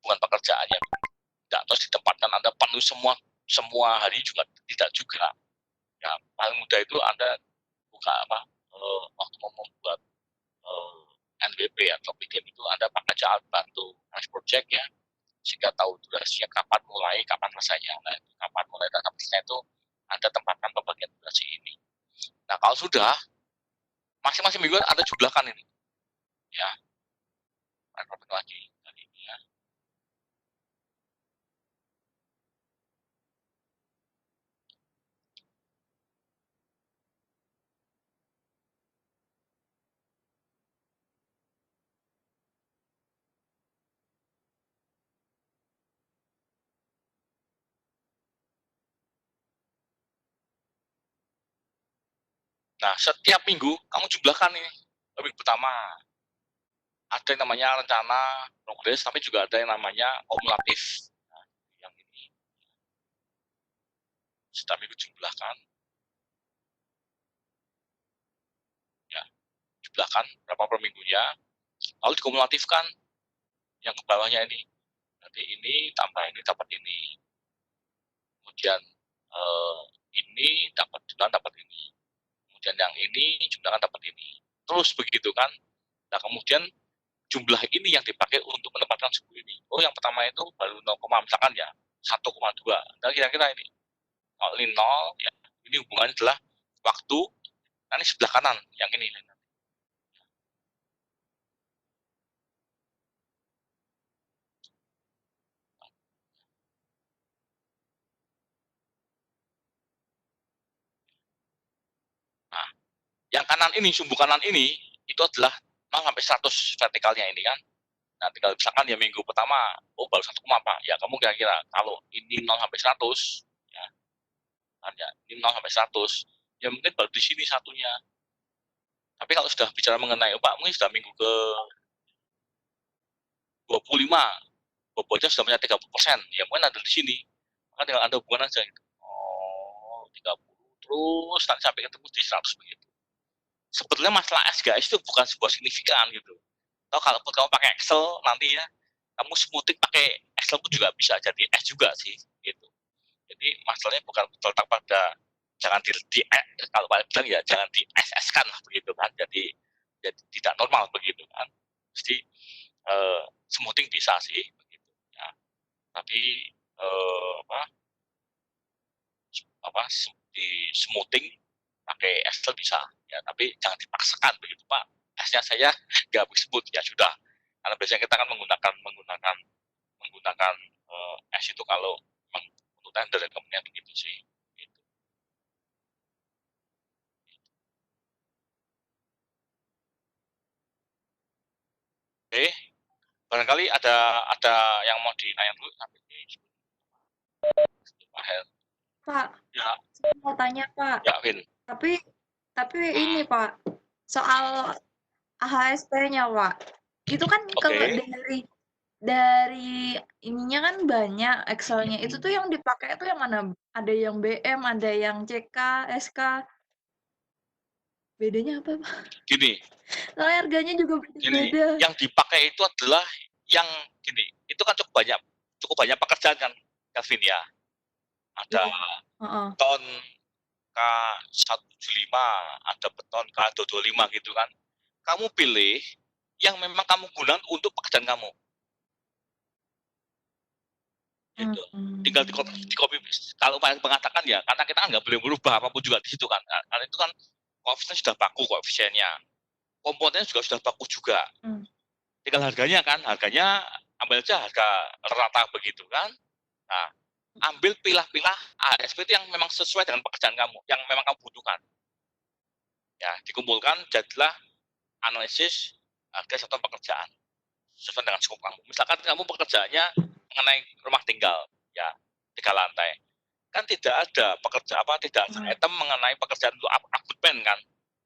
hubungan pekerjaannya. Tidak terus ditempatkan Anda penuh semua hari juga tidak juga. Ya paling mudah itu Anda buka waktu mau membuat NWP atau PDM itu Anda pakai alat bantu manage project ya, sehingga tahu durasinya kapan mulai, kapan selesainya. Nah, kapan mulai dan kapan selesai itu Anda tempatkan pembagian durasi ini. Nah, kalau sudah masing-masing minggu Anda jumlahkan ini, ya, lagi dari ini ya. Nah, setiap minggu kamu jumlahkan ini. Minggu pertama ada yang namanya rencana progres, tapi juga ada yang namanya kumulatif. Nah, yang ini setiap minggu jumlahkan, ya, jumlahkan berapa per minggunya, lalu dikumulatifkan yang ke bawahnya ini. Nanti ini tambah ini dapat ini. Kemudian ini dapat ini. Kemudian yang ini jumlahkan dapat ini. Terus begitu kan. Nah, kemudian jumlah ini yang dipakai untuk menempatkan suku ini. Oh, yang pertama itu baru 0, misalkan ya 1,2. Nah, kira-kira ini. Kalau ini 0, ya ini hubungannya adalah waktu. Nah, ini sebelah kanan yang ini. Nah, yang kanan ini, sumbu kanan ini, itu adalah 0 sampai 100 vertikalnya ini kan. Nah, tinggal misalkan ya minggu pertama, baru 1, apa? Ya, kamu kira-kira kalau ini 0 sampai 100, ya, kan ya, ini 0 sampai 100, ya mungkin baru di sini satunya. Tapi kalau sudah bicara mengenai, Pak, mungkin sudah minggu ke 25, bobotnya sudah punya 30%, ya mungkin ada di sini. Maka tinggal ada hubungan aja gitu. Oh, 30, terus nanti sampai ketemu di 100 begitu. Sebetulnya masalah SGS itu bukan sebuah signifikan gitu. Atau kalau kamu pakai Excel nanti ya, kamu smoothing pakai Excel pun juga bisa jadi S juga sih gitu. Jadi masalahnya bukan terletak pada jangan kalau Pak bilang ya jangan di SS kan lah begitu kan. Jadi tidak normal begitu kan. Mesti smoothing bisa sih begitu ya. Tapi di smoothing pakai Excel bisa ya, tapi jangan dipaksakan begitu Pak. S-nya saya nggak sebut ya sudah. Karena biasanya kita kan menggunakan S itu kalau memang untuk tender dan kemudian begitu sih. Gitu. Oke, barangkali ada yang mau ditanya dulu sampai di Pak, ya, saya mau tanya Pak. ya Vin. Tapi ini Pak, soal AHSP-nya Pak. Itu kan kalau Oke. dari ininya kan banyak Excel-nya. Itu tuh yang dipakai tuh yang mana? Ada yang BM, ada yang CK, SK. Bedanya apa Pak? Gini, Soalnya harganya juga beda-beda. yang dipakai itu adalah yang gini, itu kan cukup banyak pekerjaan kan, Kelvin ya. Ada Heeh. beton K175, ada beton K225 gitu kan. Kamu pilih yang memang kamu gunakan untuk pekerjaan kamu. Gitu. Tinggal di copy paste. Kalau Pak mengatakan ya, karena kita kan nggak boleh merubah apapun juga di situ kan. Karena itu kan koefisien sudah baku koefisiennya. Komponennya juga sudah baku juga. Tinggal harganya kan, harganya ambil aja harga rata begitu kan. Nah, ambil pilah-pilah ASP itu yang memang sesuai dengan pekerjaan kamu, yang memang kamu butuhkan. Ya, dikumpulkan jadilah analisis harga satu pekerjaan sesuai dengan skop kamu. Misalkan kamu pekerjaannya mengenai rumah tinggal, ya 3 lantai, kan tidak ada tidak ada item mengenai pekerjaan untuk apartemen kan,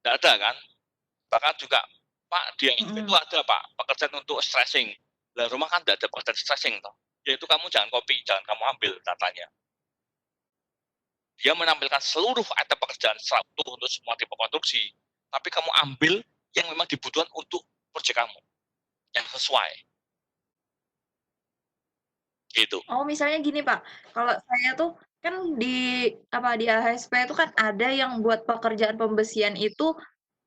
tidak ada kan. Bahkan juga Pak di ASP itu ada Pak pekerjaan untuk stressing. Lah rumah kan tidak ada pekerjaan stressing toh. Yaitu kamu jangan copy, jangan kamu ambil datanya. Dia menampilkan seluruh item pekerjaan untuk semua tipe konstruksi, tapi kamu ambil yang memang dibutuhkan untuk proyek kamu yang sesuai. Gitu. Oh, misalnya gini, Pak. Kalau saya tuh kan di AHSP itu kan ada yang buat pekerjaan pembesian itu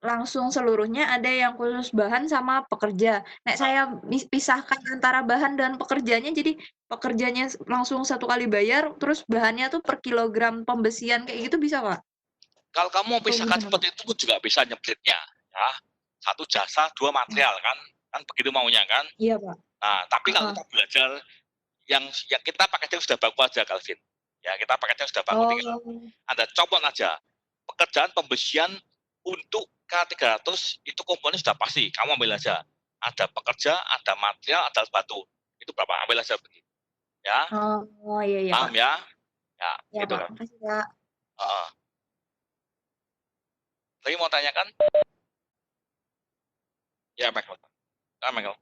langsung seluruhnya, ada yang khusus bahan sama pekerja. Nek saya pisahkan antara bahan dan pekerjanya, jadi pekerjanya langsung satu kali bayar, terus bahannya tuh per kilogram pembesian kayak gitu bisa, Pak? Kalau kamu pisahkan gimana, seperti itu pun juga bisa nyebutnya, ya. 1 jasa, 2 material kan begitu maunya kan. Iya, Pak. Nah, tapi kalau kita belajar yang kita paketnya sudah baku aja, Calvin. Ya, kita paketnya sudah baku. Tinggal Anda copot aja. Pekerjaan pembesian untuk K300 itu komponen sudah pasti. Kamu ambil aja. Ada pekerja, ada material, ada batu. Itu berapa? Ambil aja begitu. Ya. Oh, iya, Paham Pak. ya? Ya, Ya, gitu Pak. kan. Makasih, Pak. Lagi mau tanyakan? Ya, Michael. Nah, Michael.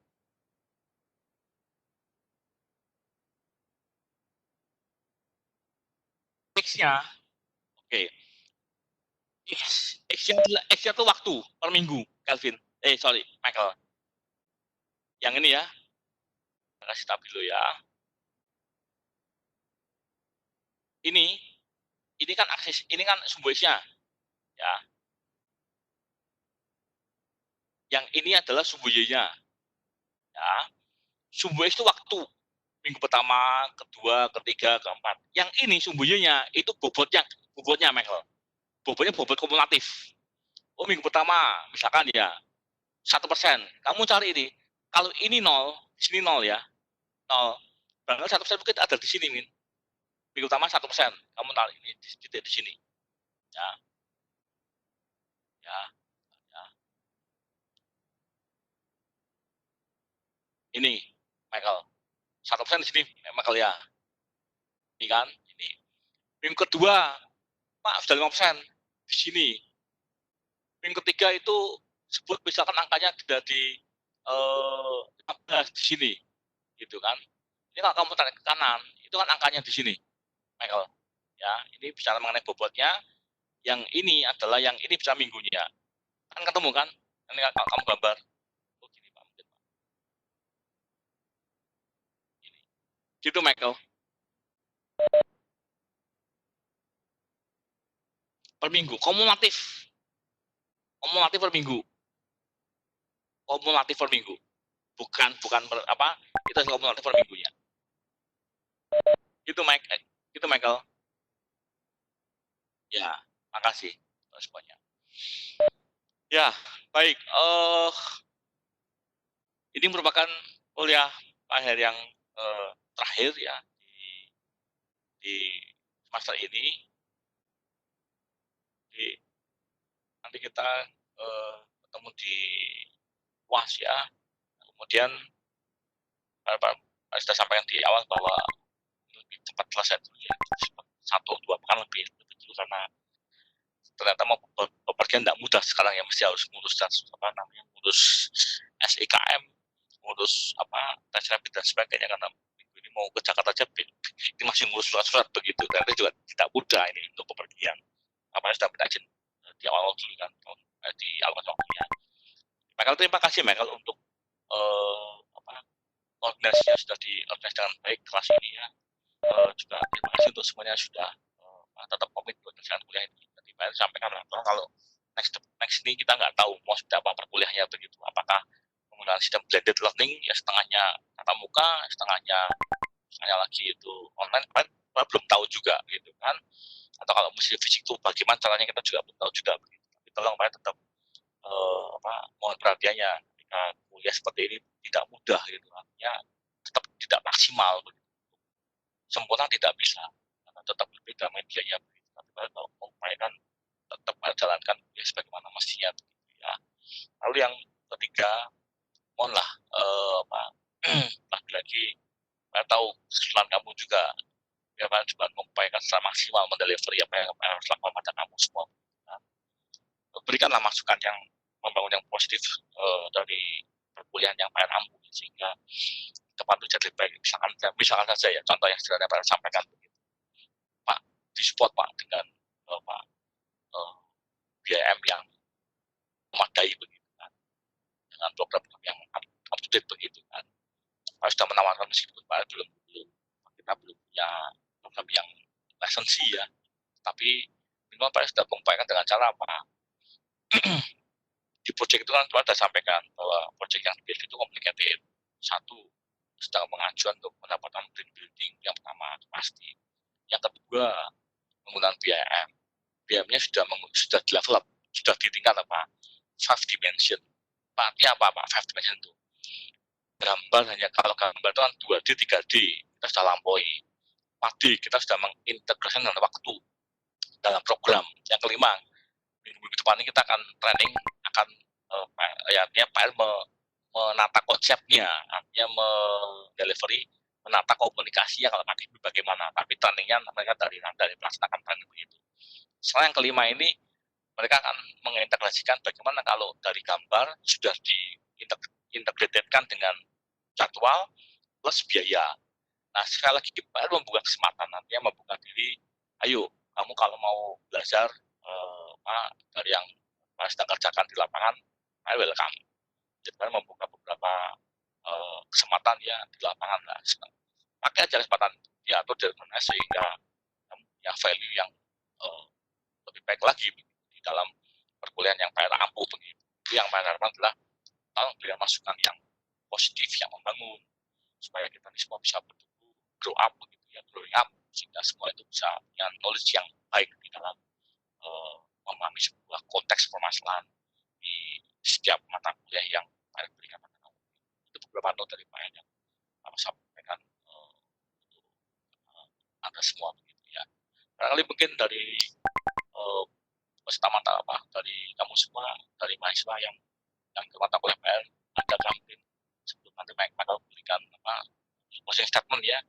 X-nya, oke. X-nya itu waktu per minggu, Calvin. Sorry, Michael. Yang ini ya. Kasih tab dulu ya. Ini kan akses, ini kan sumber X-nya. Ya. Yang ini adalah sumber Y-nya. Ya. Sumber X itu waktu. Minggu pertama, kedua, ketiga, keempat. Yang ini sumber Y-nya itu bobotnya, Michael. Bobotnya bobot kumulatif. Oh, minggu pertama, misalkan ya 1%. Kamu cari ini. Kalau ini 0, di sini 0 ya. 0. Barangkali 1% mungkin ada di sini, Min. Minggu pertama 1%. Kamu tarik ini di sini. Ya. Ya. Ya. Ini, Michael. 1% di sini, Michael ya. Ini kan, ini. Minggu kedua, Pak, sudah 5% di sini. Minggu ketiga itu sebut misalkan angkanya sudah di 15 di sini. Gitu kan. Ini kalau kamu tarik ke kanan, itu kan angkanya di sini, Michael. Ya, ini bicara mengenai bobotnya. Yang ini adalah yang ini bisa minggunya. Kan ketemu kan? Ini kalau kamu gambar. Oh, gini Pak, mungkin Pak. Ini. Gitu, Michael. Per minggu, kumulatif per minggu. Kumulatif per minggu. Bukan itu kumulatif per minggunya. Gitu, Michael. Ya, makasih. semuanya. Ya, baik. Ini merupakan kuliah akhir yang terakhir ya di semester ini. Jadi nanti kita ketemu di UAS ya. Kemudian Pak sudah sampaikan di awal bahwa lebih cepat selesai dulu ya, 1-2 pekan lebih dulu karena ternyata mau bepergian tidak mudah sekarang ya, mesti harus ngurus ngurus SIKM, ngurus tes rapid dan sebagainya, karena minggu ini mau ke Jakarta aja ini masih ngurus surat-surat begitu, dan itu juga tidak mudah ini untuk bepergian. Apalagi sudah minta izin di awal dulu kan, di awal waktunya. Michael, terima kasih Michael untuk organisasinya sudah diorganisasi dengan baik kelas ini ya. Juga terima kasih untuk semuanya sudah tetap komit buat kerjaan kuliah ini. Tadi Pak sampaikan kalau next ini kita nggak tahu mau seperti apa perkuliahnya begitu. Apakah menggunakan sistem blended learning ya, setengahnya tatap muka, setengahnya lagi itu online, kan belum tahu juga gitu kan. Atau kalau mesti fisik itu bagaimana caranya kita juga belum tahu juga begitu. Tapi tolong Pak tetap mohon perhatiannya ketika kuliah seperti ini tidak mudah gitu, artinya tetap tidak maksimal begitu. Sempurna tidak bisa, karena tetap berbeda medianya begitu. Tapi kalau mengupayakan tetap jalankan kuliah sebagaimana mestinya begitu ya. Lalu yang ketiga, mohonlah lagi-lagi saya tahu kesulitan kamu juga ya kan, coba mengupayakan secara maksimal mendelivery apa yang harus lakukan pada kamu semua. Berikanlah masukan yang membangun yang positif dari perkuliahan yang Pak ampu, sehingga tepat itu jadi baik. Misalkan saja ya, contoh yang sudah Pak sampaikan begitu, Pak di support Pak dengan BIM yang memadai begitu kan, dengan program yang up to date begitu kan. Pak sudah menawarkan, meskipun Pak kita belum punya program yang lisensi ya, tapi minimal Pak sudah mengupayakan dengan cara apa? Di proyek itu kan Tuhan sudah sampaikan bahwa proyek yang dipilih itu complicated. Satu, sedang mengajukan untuk pendapatan green building yang pertama pasti. Yang kedua, menggunakan BIM. BIM-nya sudah di level up, sudah di tingkat 5 dimension. Artinya apa Pak? 5 dimension itu gambar, hanya kalau gambar itu kan 2D, 3D kita sudah lampaui. 4D kita sudah mengintegrasikan dengan waktu dalam program. Yang kelima, minggu depan ini kita akan training, akan artinya Pak menata konsepnya, artinya delivery, menata komunikasinya kalau pakai bagaimana, tapi trainingnya mereka dari pelaksanakan training begitu. Setelah yang kelima ini, mereka akan mengintegrasikan bagaimana kalau dari gambar sudah diintegrasikan dengan jadwal plus biaya. Nah, sekali lagi Pak membuka kesempatan, nantinya membuka diri, ayo kamu kalau mau belajar dari yang sedang kerjakan di lapangan, I welcome. Jadi membuka beberapa kesempatan ya di lapangan lah. Pakai aja kesempatan diatur dari mana sehingga punya value yang lebih baik lagi di dalam perkuliahan yang Pak ampuh begitu. Yang Pak harapkan adalah tolong berikan masukan yang positif, yang membangun, supaya kita semua bisa bertumbuh, grow up begitu ya, growing up, sehingga semua itu bisa punya knowledge yang baik di dalam memahami sebuah konteks permasalahan di setiap mata kuliah yang Pak berikan pada kamu. Itu beberapa note dari Pak yang Pak sampaikan untuk Anda semua begitu ya. Barangkali mungkin dari peserta mata dari kamu semua, dari mahasiswa yang ke mata kuliah PR, ada mungkin sebelum nanti Michael berikan closing statement ya,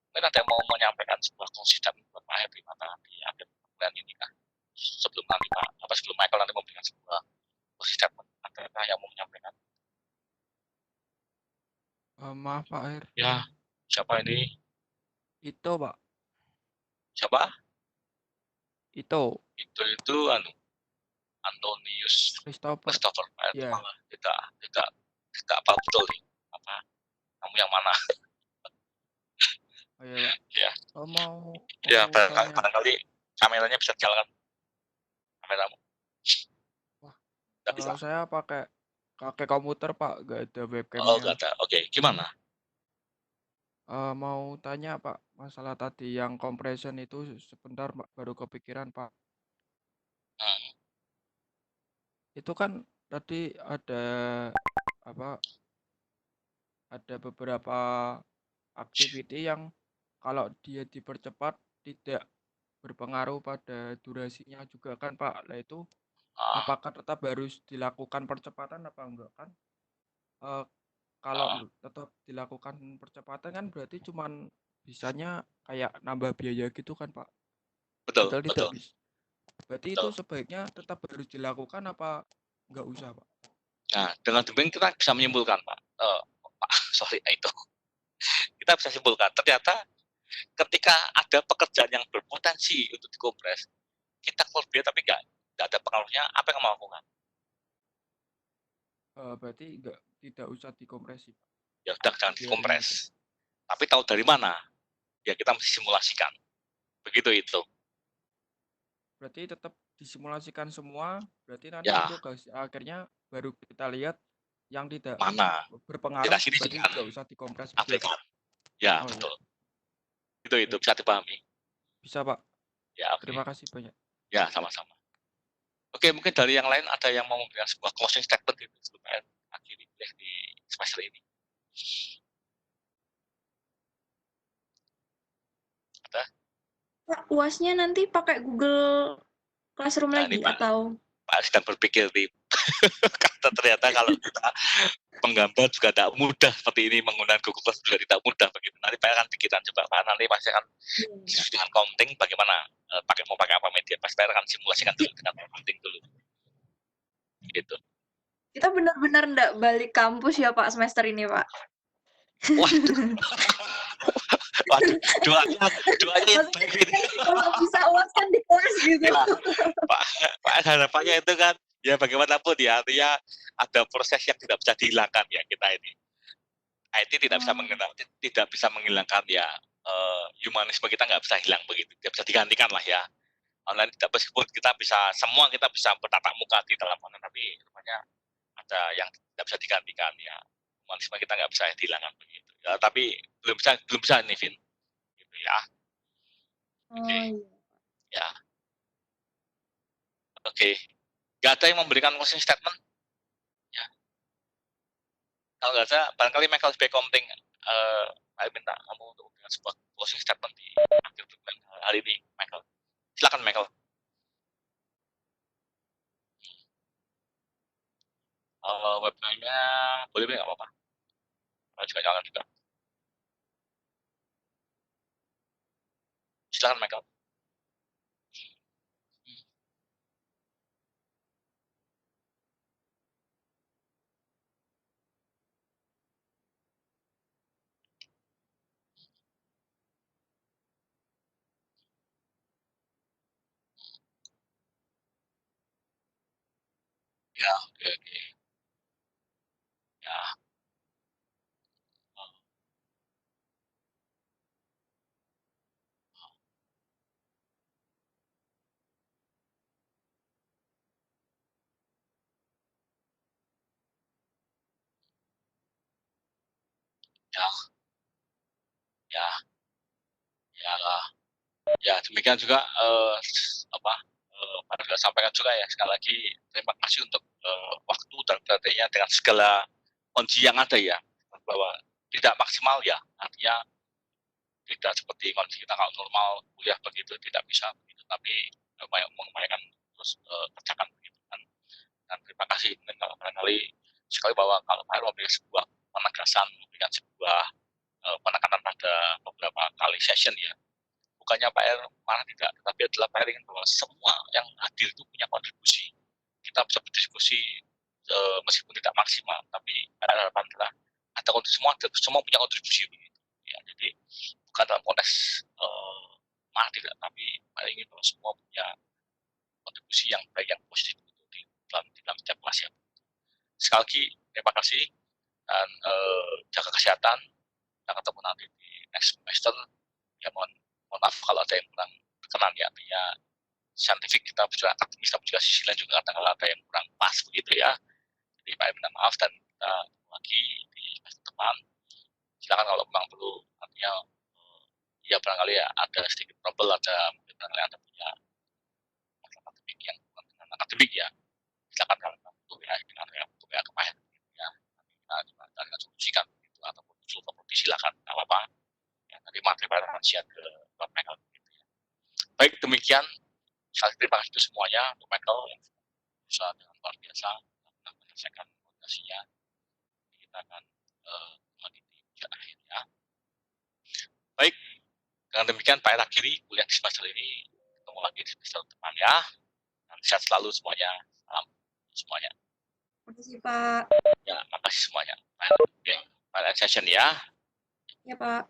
mungkin ada yang mau menyampaikan sebuah closing statement buat Pak Heri di akhir bulan ini kah? Sebelum nanti sebelum Michael nanti memberikan sebuah closing statement, ada yang mau menyampaikan? Maaf Pak Her. Ya, siapa ini? Itu Pak. Siapa? Itu Antonius Christopher. Ya. Tidak apa betul nih. Kamu yang mana? Oh iya Pak. Ya. Mau Ya, barangkali kameranya bisa jalan. Kameramu. Wah. Kalau saya pakai komputer Pak, gak ada webcamnya. Oh, gak ada. Oke, gimana? Mau tanya Pak, masalah tadi yang compression itu sebentar Pak, baru kepikiran Pak. Itu kan tadi ada apa? Ada beberapa activity yang kalau dia dipercepat tidak berpengaruh pada durasinya juga kan Pak. Lah itu Ah, apakah tetap harus dilakukan percepatan apa enggak kan? Eh, kalau ah, tetap dilakukan percepatan kan berarti cuman bisanya kayak nambah biaya gitu kan Pak. betul, Padahal tidak betul, bisa. Berarti itu betul. sebaiknya tetap harus dilakukan apa enggak usah Pak? Nah, dengan demikian kita bisa menyimpulkan, Pak. Pak, sorry, itu kita bisa simpulkan ternyata ketika ada pekerjaan yang berpotensi untuk dikompres, kita keluar biaya tapi nggak ada pengaruhnya. Apa yang mau lakukan? Berarti enggak tidak usah dikompresi Pak. Ya udah jangan Biarin aja. dikompres. Tapi tahu dari mana? Ya kita mesti simulasikan. Begitu itu. Berarti tetap disimulasikan semua, berarti nanti Ya, untuk hasil akhirnya baru kita lihat yang tidak mana? berpengaruh, Tidak berarti signifikan. nggak usah dikompres gitu ya Pak? Aplikan. Ya, Oh iya, betul. Itu baik. bisa dipahami. Bisa Pak. Ya, oke. Terima kasih banyak. Ya, sama-sama. Oke, mungkin dari yang lain ada yang mau memberikan sebuah closing statement gitu supaya akhiri kuliah di semester ini. Ada? Kak, UASnya nanti pakai Google Classroom Nah, ini lagi atau Pak sedang berpikir di kata ternyata kalau kita menggambar juga tidak mudah seperti ini, menggunakan Google Classroom juga tidak mudah begitu. Nanti Pak akan pikiran coba Pak, nanti pasti akan dengan counting bagaimana mau pakai apa media. Pasti Pak akan simulasikan dulu dengan counting dulu. Gitu. kita benar-benar nggak balik kampus ya Pak semester ini Pak? Waduh, waduh, doanya yang baik ini. Kalau bisa UAS kan di kelas gitu. Ya, Pak harapannya itu kan ya bagaimanapun ya artinya ada proses yang tidak bisa dihilangkan ya kita ini. IT tidak bisa menghilangkan ya humanisme kita nggak bisa hilang begitu, tidak bisa digantikan lah ya. Online tidak meskipun kita bisa bertatap muka di dalam online, tapi rupanya ada yang tidak bisa digantikan ya. Humanisme kita nggak bisa dihilangkan begitu. Ya, tapi belum bisa nih Vin. Gitu ya. Oke. Ya. Oke. Nggak ada yang memberikan closing statement? Ya. Kalau nggak ada, barangkali Michael sebagai Komting, saya minta kamu untuk memberikan sebuah closing statement di akhir bulan hari ini, Michael. Silakan, Michael. Webnya boleh nggak apa-apa? Kalau juga jangan juga. Silakan, Michael. Ya, oke, oke. Ya, ya, ya, ya, ya. Demikian juga pada saya sampaikan juga ya sekali lagi terima kasih untuk waktu dan perhatiannya dengan segala kondisi yang ada ya bahwa tidak maksimal ya artinya tidak seperti kondisi kita kalau normal kuliah begitu tidak bisa begitu tapi mengupayakan terus kerjakan begitu kan dan terima kasih mungkin kalau barangkali sekali bahwa kalau Pak memberikan sebuah penegasan memberikan sebuah penekanan pada beberapa kali session ya bukannya Pak R malah tidak tetapi adalah Pak R ingin bahwa semua yang hadir itu punya kontribusi kita bisa berdiskusi meskipun tidak maksimal tapi harapan adalah ada semua punya kontribusi begitu ya jadi bukan dalam konteks malah tidak tapi Pak R ingin bahwa semua punya kontribusi yang baik yang positif itu di dalam setiap kelas ya sekali lagi terima kasih dan jaga kesehatan kita ketemu nanti di next semester ya mohon maaf kalau ada yang kurang berkenan ya artinya saintifik kita juga akademis tapi juga sisi lain juga kadang ada yang kurang pas begitu ya jadi Pak minta maaf dan kita lagi di semester depan silakan kalau memang perlu artinya ya barangkali ya ada sedikit trouble ada mungkin barangkali ada punya akademik yang bukan dengan akademik ya silakan kalau untuk ya kemarin ya kita coba carikan solusikan gitu, ataupun usul ke silakan nggak apa-apa ya, nanti materi siap ke Michael gitu ya. Baik, demikian sekali terima kasih semuanya untuk Michael yang berusaha dengan luar biasa menyelesaikan koordinasinya. Kita akan meniti ujian akhirnya. Baik, dengan demikian Pak akhiri kuliah di semester ini, ketemu lagi di semester depan ya. Sehat selalu semuanya. Salam semuanya. Terima kasih, Pak. Ya, makasih semuanya. Oke, final session ya. Ya, Pak.